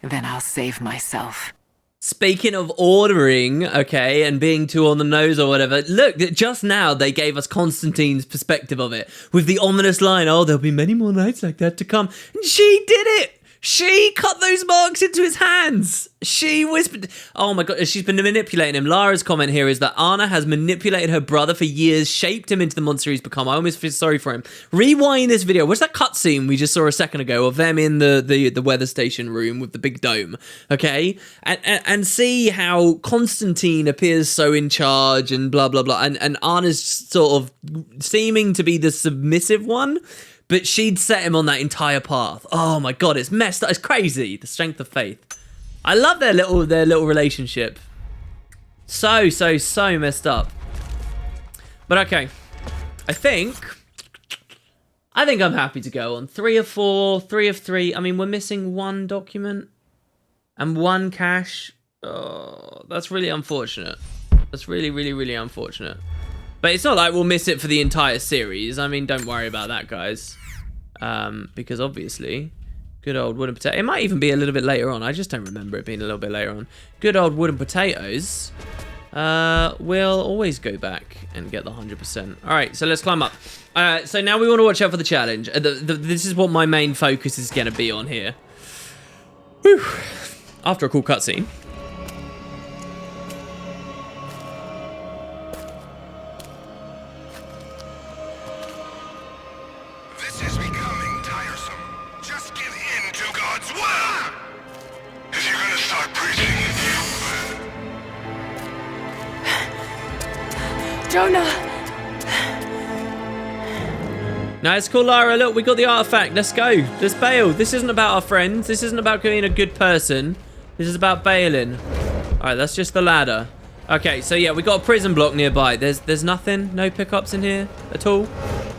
S9: then I'll save myself.
S1: Speaking of ordering, okay, and being too on the nose or whatever, look, just now they gave us Constantine's perspective of it with the ominous line, oh, there'll be many more nights like that to come. And she did it! She cut those marks into his hands. She whispered. Oh my god, she's been manipulating him. Lara's comment here is that Anna has manipulated her brother for years, shaped him into the monster he's become. I almost feel sorry for him. Rewind this video. What's that cutscene we just saw a second ago of them in the weather station room with the big dome? Okay, and see how Constantine appears so in charge and blah blah blah, and Anna's sort of seeming to be the submissive one. But she'd set him on that entire path. Oh my god, it's messed up. It's crazy. The strength of faith. I love their little relationship. So messed up. But okay. I think I'm happy to go on 3 of 4, 3 of 3. I mean, we're missing 1 document and 1 cache. Oh, that's really unfortunate. That's really, really, really unfortunate. But it's not like we'll miss it for the entire series. I mean, don't worry about that, guys. Because obviously, good old wooden potato. It might even be a little bit later on. I just don't remember it being a little bit later on. Good old wooden potatoes. We'll always go back and get the 100%. All right, so let's climb up. So now we want to watch out for the challenge. This is what my main focus is going to be on here. Whew. After a cool cutscene.
S9: Jonah!
S1: Nice, cool, Lara. Look, we got the artifact. Let's go. Let's bail. This isn't about our friends. This isn't about being a good person. This is about bailing. All right, that's just the ladder. Okay, so yeah, we got a prison block nearby. There's nothing, no pickups in here at all.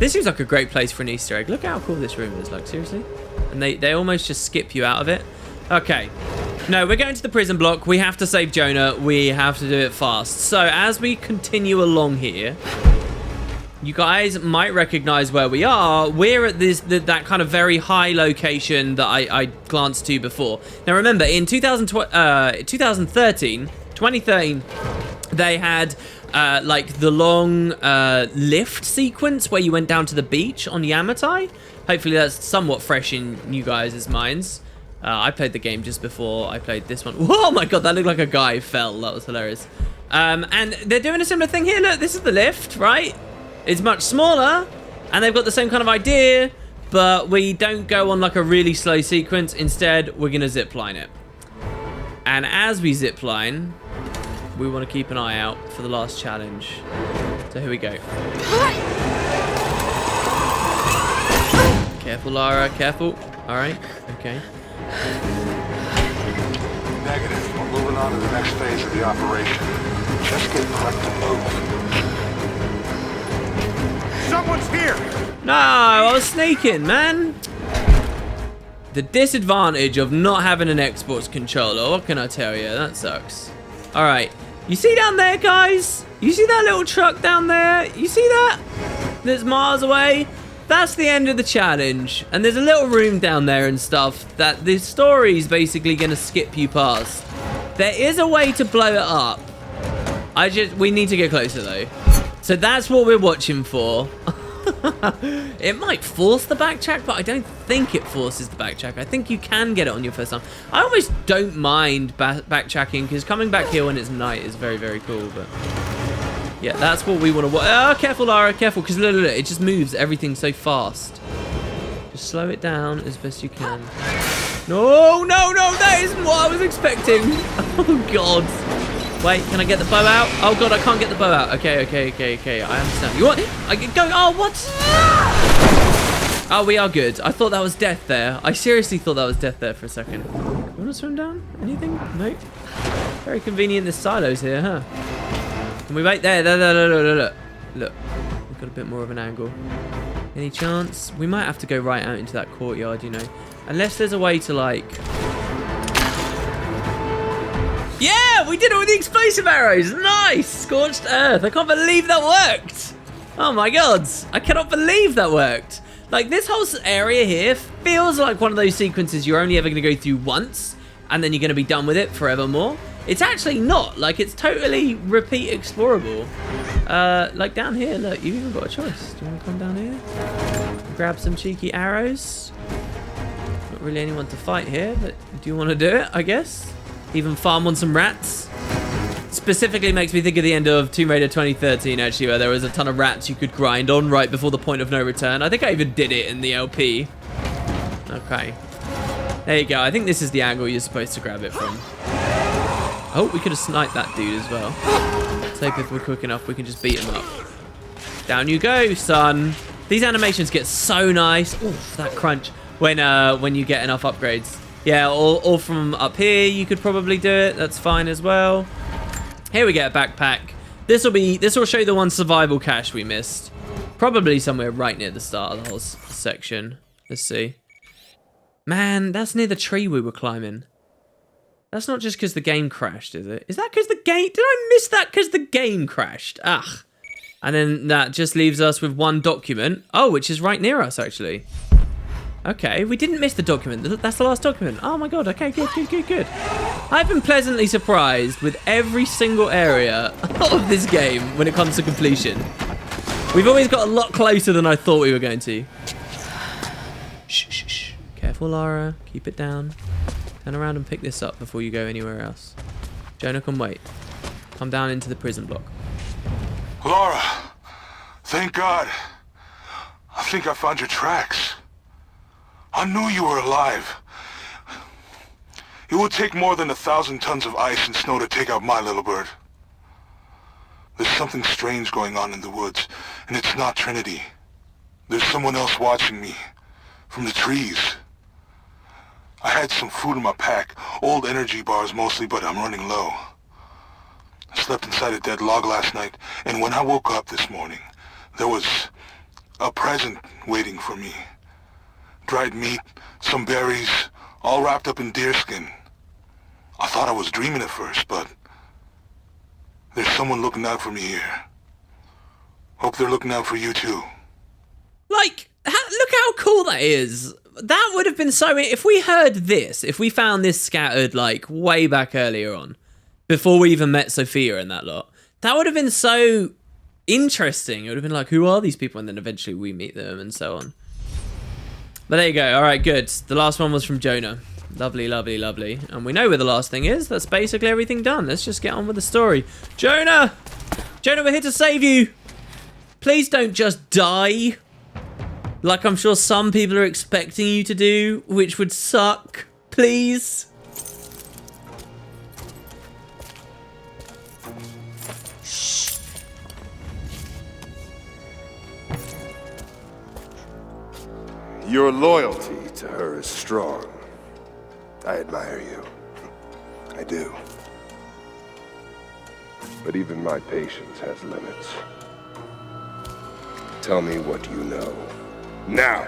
S1: This seems like a great place for an Easter egg. Look how cool this room is, like, seriously. And they almost just skip you out of it. Okay. No, we're going to the prison block. We have to save Jonah. We have to do it fast. So as we continue along here, you guys might recognize where we are. We're at that kind of very high location that I glanced to before. Now remember, in 2013, they had like the long lift sequence where you went down to the beach on Yamatai. Hopefully that's somewhat fresh in you guys' minds. I played the game just before I played this one. Oh my god, that looked like a guy fell. That was hilarious. And they're doing a similar thing here. Look, this is the lift, right? It's much smaller, and they've got the same kind of idea, but we don't go on like a really slow sequence. Instead, we're gonna zipline it. And as we zipline, we want to keep an eye out for the last challenge. So here we go. Careful, Lara, careful. All right, okay.
S5: Negative. We're moving on to the next phase of the operation. Just get prepped to move. Someone's here!
S1: No, I was sneaking, man. The disadvantage of not having an Xbox controller, what can I tell you? That sucks. All right, You see down there, guys? You see that little truck down there? You see that? That's miles away? That's the end of the challenge. And there's a little room down there and stuff that the story's basically going to skip you past. There is a way to blow it up. We need to get closer though. So that's what we're watching for. It might force the backtrack, but I don't think it forces the backtrack. I think you can get it on your first time. I almost don't mind backtracking because coming back here when it's night is very, very cool. But yeah, that's what we want to watch. Oh, careful, Lara, careful, because look, it just moves everything so fast. Just slow it down as best you can. No, that isn't what I was expecting. Oh, God. Wait, can I get the bow out? Oh, God, I can't get the bow out. Okay. I understand. You want? I can go. Oh, what? Oh, we are good. I thought that was death there. I seriously thought that was death there for a second. You want to swim down? Anything? Nope. Very convenient, there's silos here, huh? Can we wait? There, look. We've got a bit more of an angle. Any chance? We might have to go right out into that courtyard, you know. Unless there's a way to, like... Yeah, we did it with the explosive arrows. Nice! Scorched earth. I can't believe that worked. Oh, my God. I cannot believe that worked. Like, this whole area here feels like one of those sequences you're only ever going to go through once, and then you're going to be done with it forevermore. It's actually not. Like, it's totally repeat explorable. Like, down here, look, you've even got a choice. Do you want to come down here? Grab some cheeky arrows. Not really anyone to fight here, but do you want to do it, I guess? Even farm on some rats. Specifically makes me think of the end of Tomb Raider 2013, actually, where there was a ton of rats you could grind on right before the point of no return. I think I even did it in the LP. Okay. There you go. I think this is the angle you're supposed to grab it from. Oh, we could have sniped that dude as well. Let's hope if we're quick enough, we can just beat him up. Down you go, son. These animations get so nice. Oof, that crunch when you get enough upgrades. Yeah, or from up here, you could probably do it. That's fine as well. Here we get a backpack. This will show the one survival cache we missed. Probably somewhere right near the start of the whole section. Let's see. Man, that's near the tree we were climbing. That's not just because the game crashed, is it? Is that because the game... Did I miss that because the game crashed? Ugh. And then that just leaves us with one document. Oh, which is right near us, actually. Okay, we didn't miss the document. That's the last document. Oh my God, okay, good. I've been pleasantly surprised with every single area of this game when it comes to completion. We've always got a lot closer than I thought we were going to. Shh. Careful, Lara. Keep it down. Turn around and pick this up before you go anywhere else. Jonah can wait. Come down into the prison block.
S5: Lara, thank God. I think I found your tracks. I knew you were alive. It would take more than 1,000 tons of ice and snow to take out my little bird. There's something strange going on in the woods, and it's not Trinity. There's someone else watching me, from the trees. I had some food in my pack, old energy bars mostly, but I'm running low. I slept inside a dead log last night, and when I woke up this morning, there was a present waiting for me. Dried meat, some berries, all wrapped up in deerskin. I thought I was dreaming at first, but there's someone looking out for me here. Hope they're looking out for you too.
S1: Like, look how cool that is. That would have been so... If we heard this, if we found this scattered, like, way back earlier on, before we even met Sophia and that lot, that would have been so interesting. It would have been like, who are these people? And then eventually we meet them and so on. But there you go. All right, good. The last one was from Jonah. Lovely. And we know where the last thing is. That's basically everything done. Let's just get on with the story. Jonah! Jonah, we're here to save you. Please don't just die. Like I'm sure some people are expecting you to do, which would suck. Please.
S3: Your loyalty to her is strong. I admire you. I do. But even my patience has limits. Tell me what you know. Now!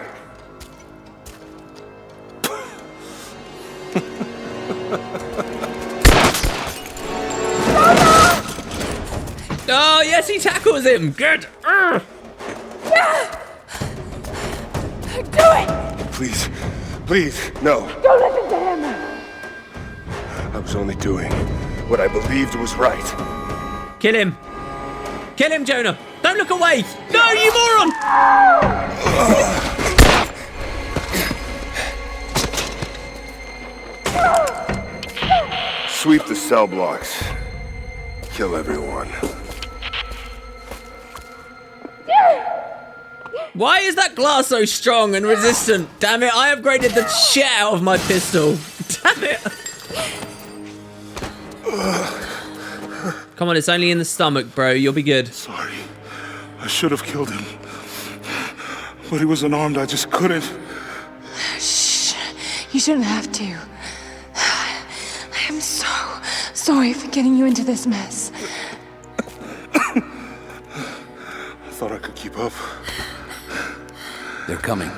S1: Oh, yes, he tackles him. Good.
S2: Do it!
S3: Please, please, no.
S2: Don't listen to him!
S3: I was only doing what I believed was right.
S1: Kill him. Kill him, Jonah. Don't look away. No, you moron.
S3: Sweep the cell blocks. Kill everyone.
S1: Why is that glass so strong and resistant? Damn it, I upgraded the shit out of my pistol. Damn it. Come on, it's only in the stomach, bro. You'll be good.
S5: Sorry. I should have killed him. But he was unarmed, I just couldn't.
S10: Shh. You shouldn't have to. I am so sorry for getting you into this mess.
S5: I thought I could keep up.
S8: They're coming.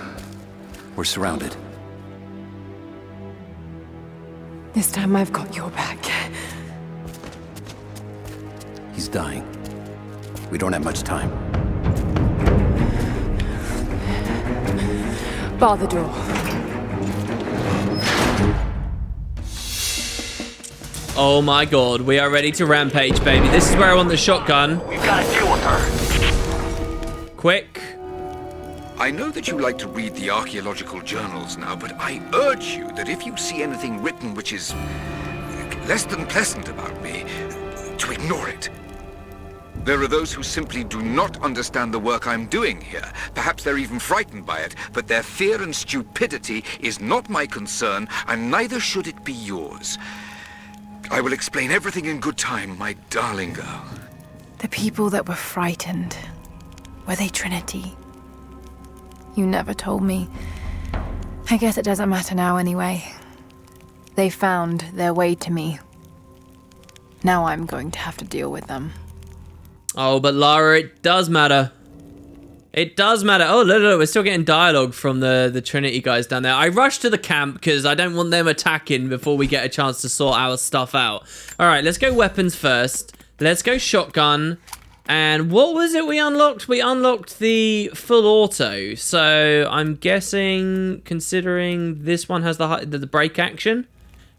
S8: We're surrounded.
S10: This time I've got your back.
S8: He's dying. We don't have much time.
S10: Bar the door.
S1: Oh my god, we are ready to rampage, baby. This is where I want the shotgun.
S4: We've got to deal with her.
S1: Quick.
S11: I know that you like to read the archaeological journals now, but I urge you that if you see anything written which is less than pleasant about me, to ignore it. There are those who simply do not understand the work I'm doing here. Perhaps they're even frightened by it, but their fear and stupidity is not my concern, and neither should it be yours. I will explain everything in good time, my darling girl.
S10: The people that were frightened, were they Trinity? You never told me. I guess it doesn't matter now anyway. They found their way to me. Now I'm going to have to deal with them.
S1: Oh, but Lara, it does matter. It does matter. Oh, look, we're still getting dialogue from the Trinity guys down there. I rushed to the camp because I don't want them attacking before we get a chance to sort our stuff out. All right, let's go weapons first. Let's go shotgun. And what was it we unlocked? We unlocked the full auto. So I'm guessing, considering this one has the brake action,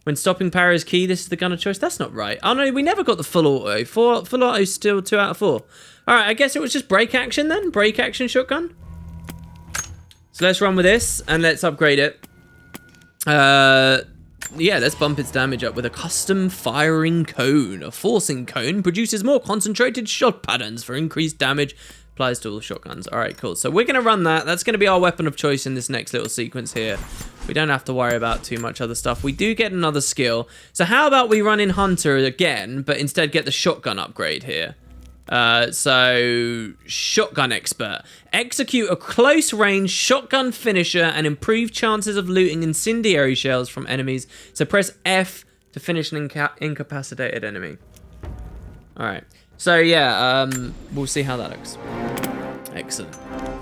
S1: when stopping power is key, this is the gun of choice. That's not right. Oh no, we never got the full auto. Full auto is still 2 out of 4. All right, I guess it was just brake action then. Brake action shotgun. So let's run with this and let's upgrade it. Yeah, let's bump its damage up with a custom firing cone. A forcing cone produces more concentrated shot patterns for increased damage. Applies to all shotguns. All right, cool. So we're going to run that. That's going to be our weapon of choice in this next little sequence here. We don't have to worry about too much other stuff. We do get another skill. So how about we run in Hunter again, but instead get the shotgun upgrade here. So shotgun expert. Execute a close range shotgun finisher and improve chances of looting incendiary shells from enemies. So press F to finish an incapacitated enemy. All right. So yeah, we'll see how that looks. Excellent.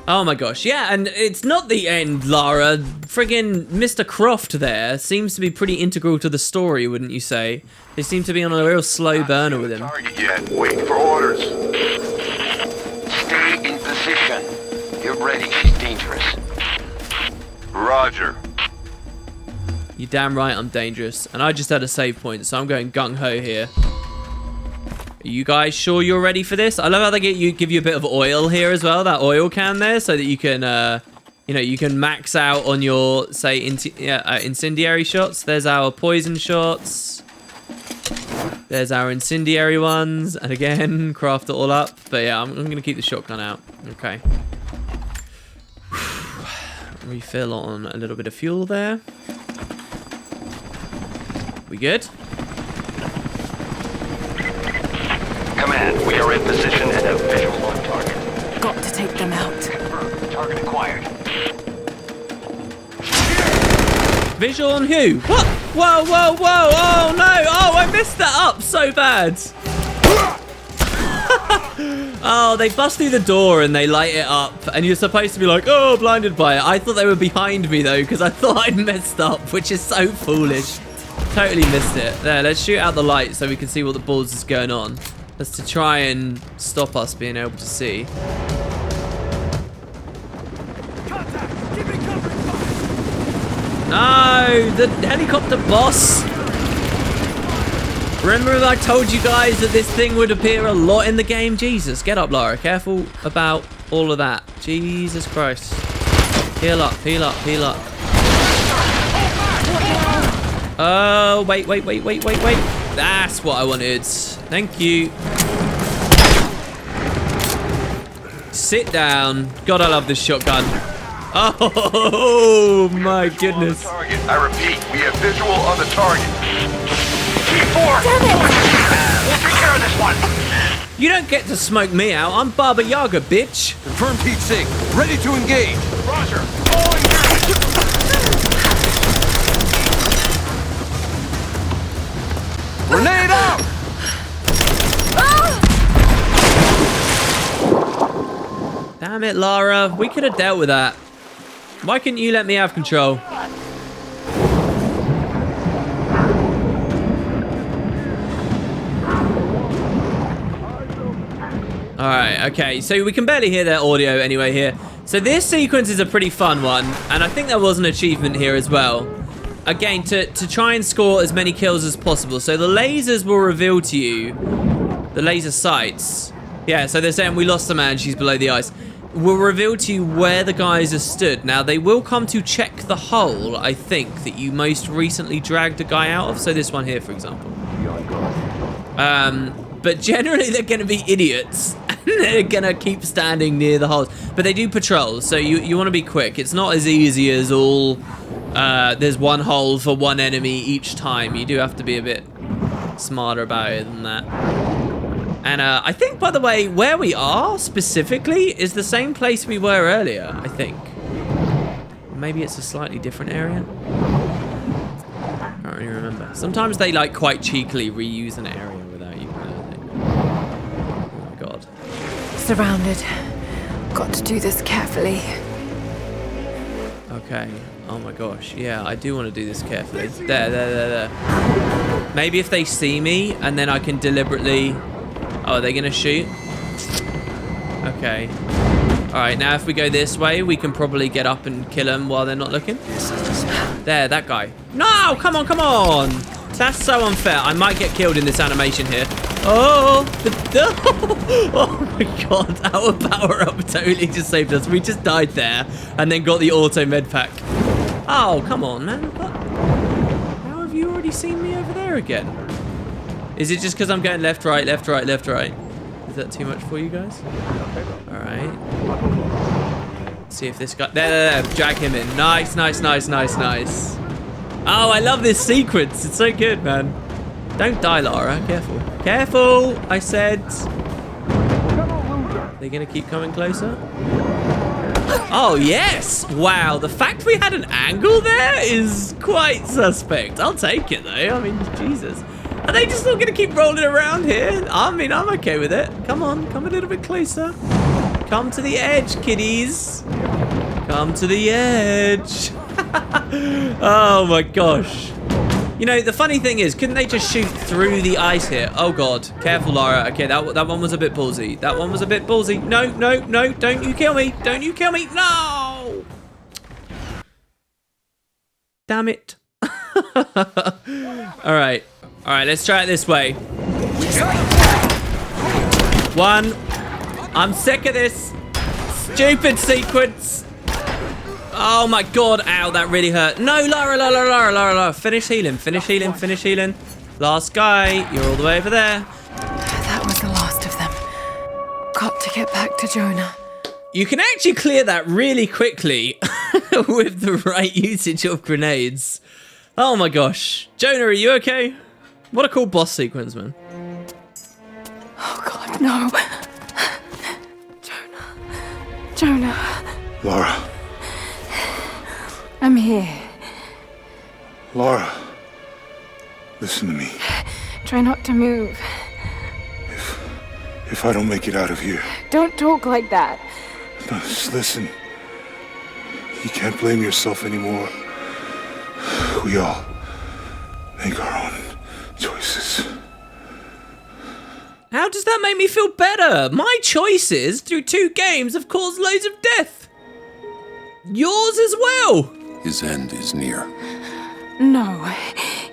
S1: Oh my gosh, yeah, and it's not the end, Lara. Friggin' Mr. Croft there seems to be pretty integral to the story, wouldn't you say? They seem to be on a real slow burner with him.
S4: Target yet. Wait for orders. Stay in position. Get ready. She's dangerous.
S5: Roger.
S1: You're damn right I'm dangerous. And I just had a save point, so I'm going gung-ho here. Are you guys sure you're ready for this? I love how they give you a bit of oil here as well, that oil can there, so that you can, you know, you can max out on your, say, incendiary shots. There's our poison shots. There's our incendiary ones. And again, craft it all up. But yeah, I'm going to keep the shotgun out. Okay. Refill on a little bit of fuel there. We good?
S4: Command, we are in position and have visual on target.
S10: Got to take them out.
S4: Confirmed. Target acquired.
S1: Visual on who? What? Whoa, whoa, whoa. Oh, no. Oh, I messed that up so bad. Oh, they bust through the door and they light it up. And you're supposed to be like, oh, blinded by it. I thought they were behind me, though, because I thought I'd messed up, which is so foolish. Totally missed it. There, let's shoot out the light so we can see what the balls is going on. That's to try and stop us being able to see. No, the helicopter boss. Remember I told you guys that this thing would appear a lot in the game? Jesus, get up, Lara. Careful about all of that. Jesus Christ. Heal up, heal up, heal up. Oh, wait. That's what I wanted. Thank you. Sit down. God, I love this shotgun. Oh, my goodness.
S11: I repeat, we have visual on the target.
S4: T4!
S10: Damn it!
S4: We'll take care of this one.
S1: You don't get to smoke me out. I'm Baba Yaga, bitch.
S8: Confirm Pete Sig. Ready to engage.
S4: Roger. All engaged.
S8: Grenade out!
S1: Damn it, Lara. We could have dealt with that. Why couldn't you let me have control? Alright, okay. So we can barely hear their audio anyway here. So this sequence is a pretty fun one. And I think there was an achievement here as well. Again, to try and score as many kills as possible. So the lasers will reveal to you. The laser sights. Yeah, so they're saying we lost the man. She's below the ice. Will reveal to you where the guys are stood. Now, they will come to check the hole, I think, that you most recently dragged a guy out of. So this one here, for example. But generally, they're going to be idiots. And they're going to keep standing near the holes. But they do patrols, so you want to be quick. It's not as easy as all... there's one hole for one enemy each time. You do have to be a bit smarter about it than that. And I think, by the way, where we are specifically is the same place we were earlier, I think. Maybe it's a slightly different area. I can't really remember. Sometimes they, like, quite cheekily reuse an area without you knowing. Oh, my God.
S10: Surrounded. Got to do this carefully.
S1: Okay. Oh, my gosh. Yeah, I do want to do this carefully. There. Maybe if they see me and then I can deliberately... Oh, are they going to shoot? Okay. Alright, now if we go this way, we can probably get up and kill them while they're not looking. There, that guy. No, come on. That's so unfair. I might get killed in this animation here. Oh, oh my God. Our power-up totally just saved us. We just died there and then got the auto med pack. Oh, come on, man. What? How have you already seen me over there again? Is it just because I'm going left, right, left, right, left, right? Is that too much for you guys? All right. Let's see if this guy... There. Drag him in. Nice. Oh, I love this sequence. It's so good, man. Don't die, Lara. Careful. Careful, I said. They're going to keep coming closer? Oh, yes. Wow, the fact we had an angle there is quite suspect. I'll take it, though. I mean, Jesus. Are they just not going to keep rolling around here? I mean, I'm okay with it. Come on, come a little bit closer. Come to the edge, kiddies. Come to the edge. Oh, my gosh. You know, the funny thing is, couldn't they just shoot through the ice here? Oh, God. Careful, Lara. Okay, that one was a bit ballsy. That one was a bit ballsy. No. Don't you kill me. Don't you kill me. No. Damn it. All right. All right, let's try it this way. One. I'm sick of this stupid sequence. Oh my God, ow, that really hurt. No, Lara. Finish healing. Last guy, you're all the way over there.
S10: That was the last of them. Got to get back to Jonah.
S1: You can actually clear that really quickly with the right usage of grenades. Oh my gosh. Jonah, are you okay? What a cool boss sequence, man.
S10: Oh God, no. Jonah.
S5: Lara.
S10: I'm here.
S5: Lara. Listen to me.
S10: Try not to move.
S5: If I don't make it out of here...
S10: Don't talk like that.
S5: No, just listen. You can't blame yourself anymore. We all make our own choices.
S1: How How does that make me feel better? My choices through 2 games have caused loads of death. Yours as well.
S12: His end is near.
S10: No,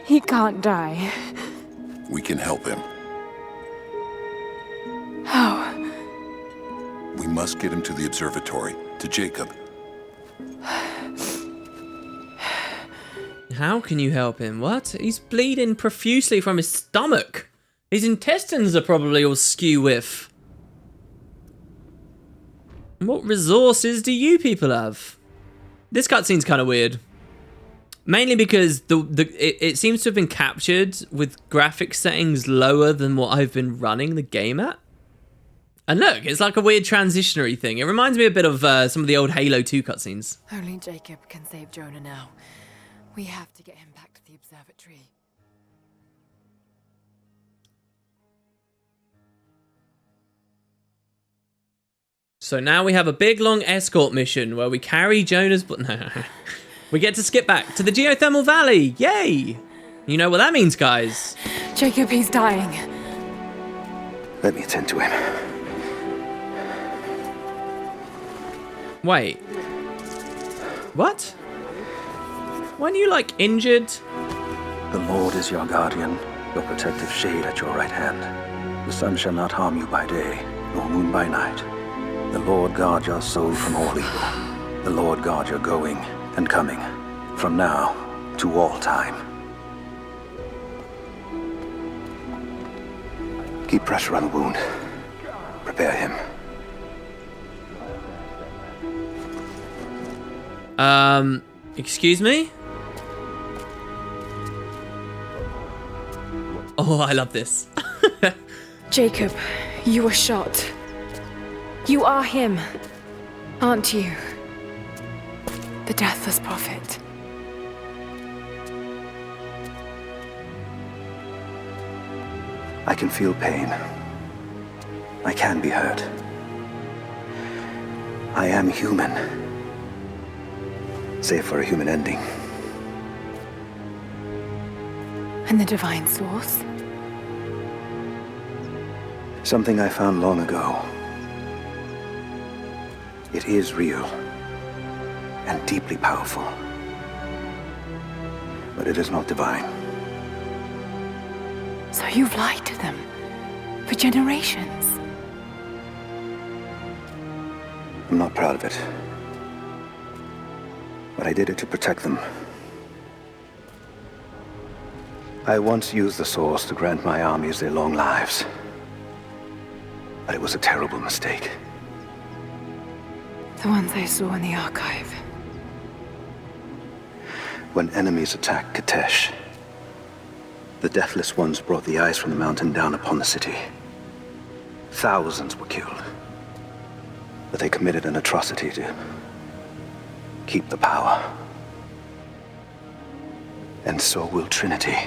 S10: he can't die.
S12: We can help him.
S10: How?
S12: We must get him to the observatory, to Jacob.
S1: How can you help him? What? He's bleeding profusely from his stomach. His intestines are probably all skew with. What resources do you people have? This cutscene's kind of weird. Mainly because it seems to have been captured with graphic settings lower than what I've been running the game at. And look, it's like a weird transitionary thing. It reminds me a bit of some of the old Halo 2 cutscenes.
S2: Only Jacob can save Jonah now. We have to get him back to the observatory.
S1: So now we have a big long escort mission where we carry Jonah's... No. We get to skip back to the geothermal valley. Yay! You know what that means, guys.
S10: Jacob, he's dying.
S13: Let me attend to him.
S1: Wait. What? Weren't you, like, injured?
S13: The Lord is your guardian, your protective shade at your right hand. The sun shall not harm you by day, nor moon by night. The Lord guard your soul from all evil. The Lord guard your going and coming, from now to all time. Keep pressure on the wound. Prepare him.
S1: Excuse me? Oh, I love this.
S10: Jacob, you were shot. You are him, aren't you? The Deathless Prophet.
S13: I can feel pain. I can be hurt. I am human. Save for a human ending.
S10: And the Divine Source?
S13: Something I found long ago. It is real and deeply powerful. But it is not divine.
S10: So you've lied to them for generations.
S13: I'm not proud of it. But I did it to protect them. I once used the Source to grant my armies their long lives. But it was a terrible mistake.
S10: The ones I saw in the archive.
S13: When enemies attacked Katesh, the Deathless Ones brought the ice from the mountain down upon the city. Thousands were killed. But they committed an atrocity to keep the power. And so will Trinity.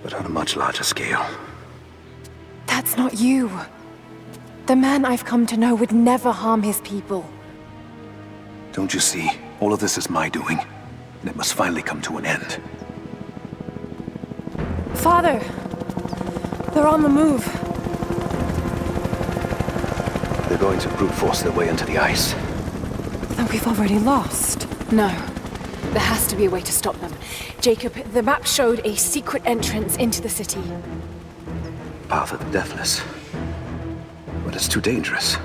S13: But on a much larger scale.
S10: That's not you. The man I've come to know would never harm his people.
S13: Don't you see? All of this is my doing. And it must finally come to an end.
S10: Father! They're on the move.
S13: They're going to brute force their way into the ice.
S10: Then we've already lost. No. There has to be a way to stop them. Jacob, the map showed a secret entrance into the city.
S13: Path of the Deathless. But it's too dangerous.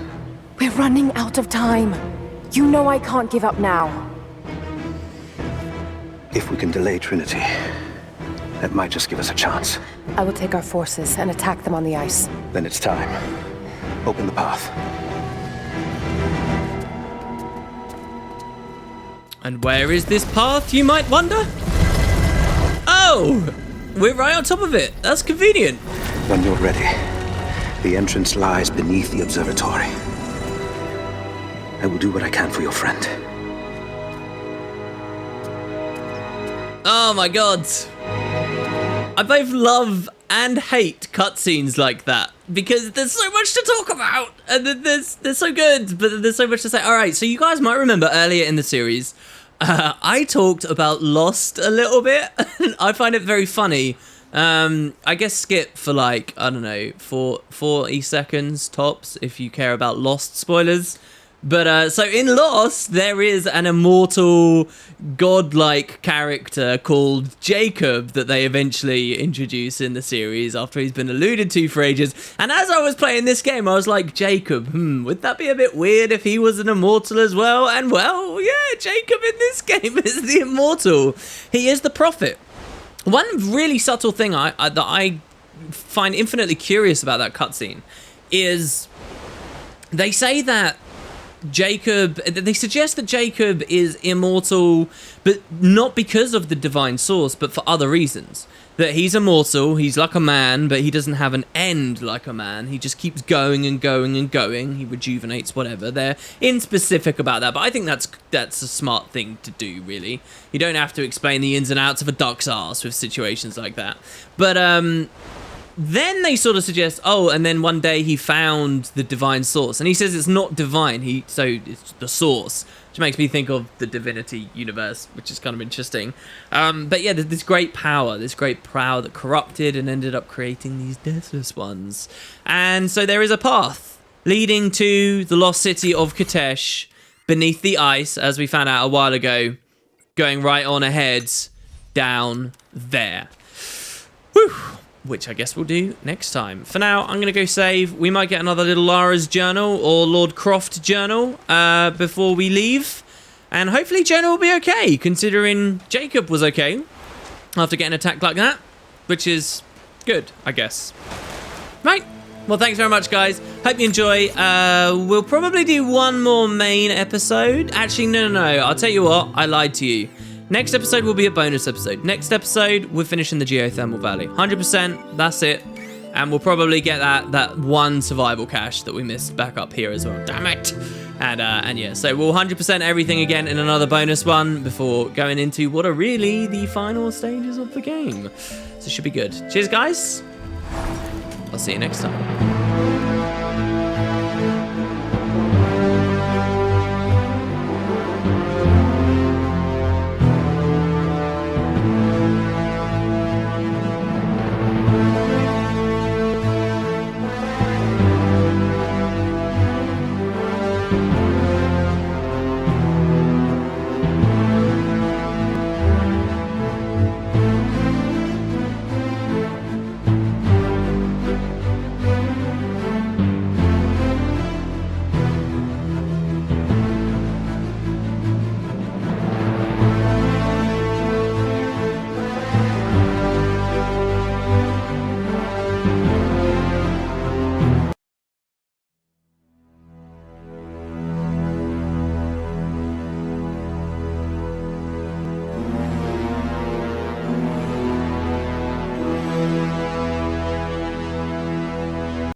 S10: We're running out of time. You know I can't give up now.
S13: If we can delay Trinity, that might just give us a chance.
S10: I will take our forces and attack them on the ice.
S13: Then it's time. Open the path.
S1: And where is this path, you might wonder? Oh! We're right on top of it. That's convenient.
S13: When you're ready, the entrance lies beneath the observatory. I will do what I can for your friend.
S1: Oh my god. I both love and hate cutscenes like that because there's so much to talk about and they're so good, but there's so much to say. All right, so you guys might remember earlier in the series, I talked about Lost a little bit. I find it very funny I guess skip for like, I don't know, 40 seconds tops if you care about Lost spoilers. But so in Lost, there is an immortal godlike character called Jacob that they eventually introduce in the series after he's been alluded to for ages. And as I was playing this game, I was like, Jacob, would that be a bit weird if he was an immortal as well? And well, yeah, Jacob in this game is the immortal. He is the prophet. One really subtle thing that I find infinitely curious about that cutscene is they say that they suggest that Jacob is immortal, but not because of the divine source, but for other reasons. That he's immortal, he's like a man, but he doesn't have an end like a man. He just keeps going and going and going. He rejuvenates whatever. They're inspecific about that, but I think that's a smart thing to do, really. You don't have to explain the ins and outs of a duck's arse with situations like that. But then they sort of suggest, oh, and then one day he found the divine source, and he says it's not divine, so it's the source, which makes me think of the Divinity universe, which is kind of interesting. But yeah, there's this great power that corrupted and ended up creating these deathless ones. And so there is a path leading to the lost city of Katesh beneath the ice, as we found out a while ago, going right on ahead down there. Whew. Which I guess we'll do next time. For now, I'm going to go save. We might get another little Lara's journal or Lord Croft journal before we leave. And hopefully Jonah will be okay, considering Jacob was okay after getting attacked like that. Which is good, I guess. Right. Well, thanks very much, guys. Hope you enjoy. We'll probably do one more main episode. Actually, no. I'll tell you what. I lied to you. Next episode will be a bonus episode. Next episode, we're finishing the Geothermal Valley. 100%, that's it. And we'll probably get that one survival cache that we missed back up here as well. Damn it! And yeah, so we'll 100% everything again in another bonus one before going into what are really the final stages of the game. So it should be good. Cheers, guys. I'll see you next time.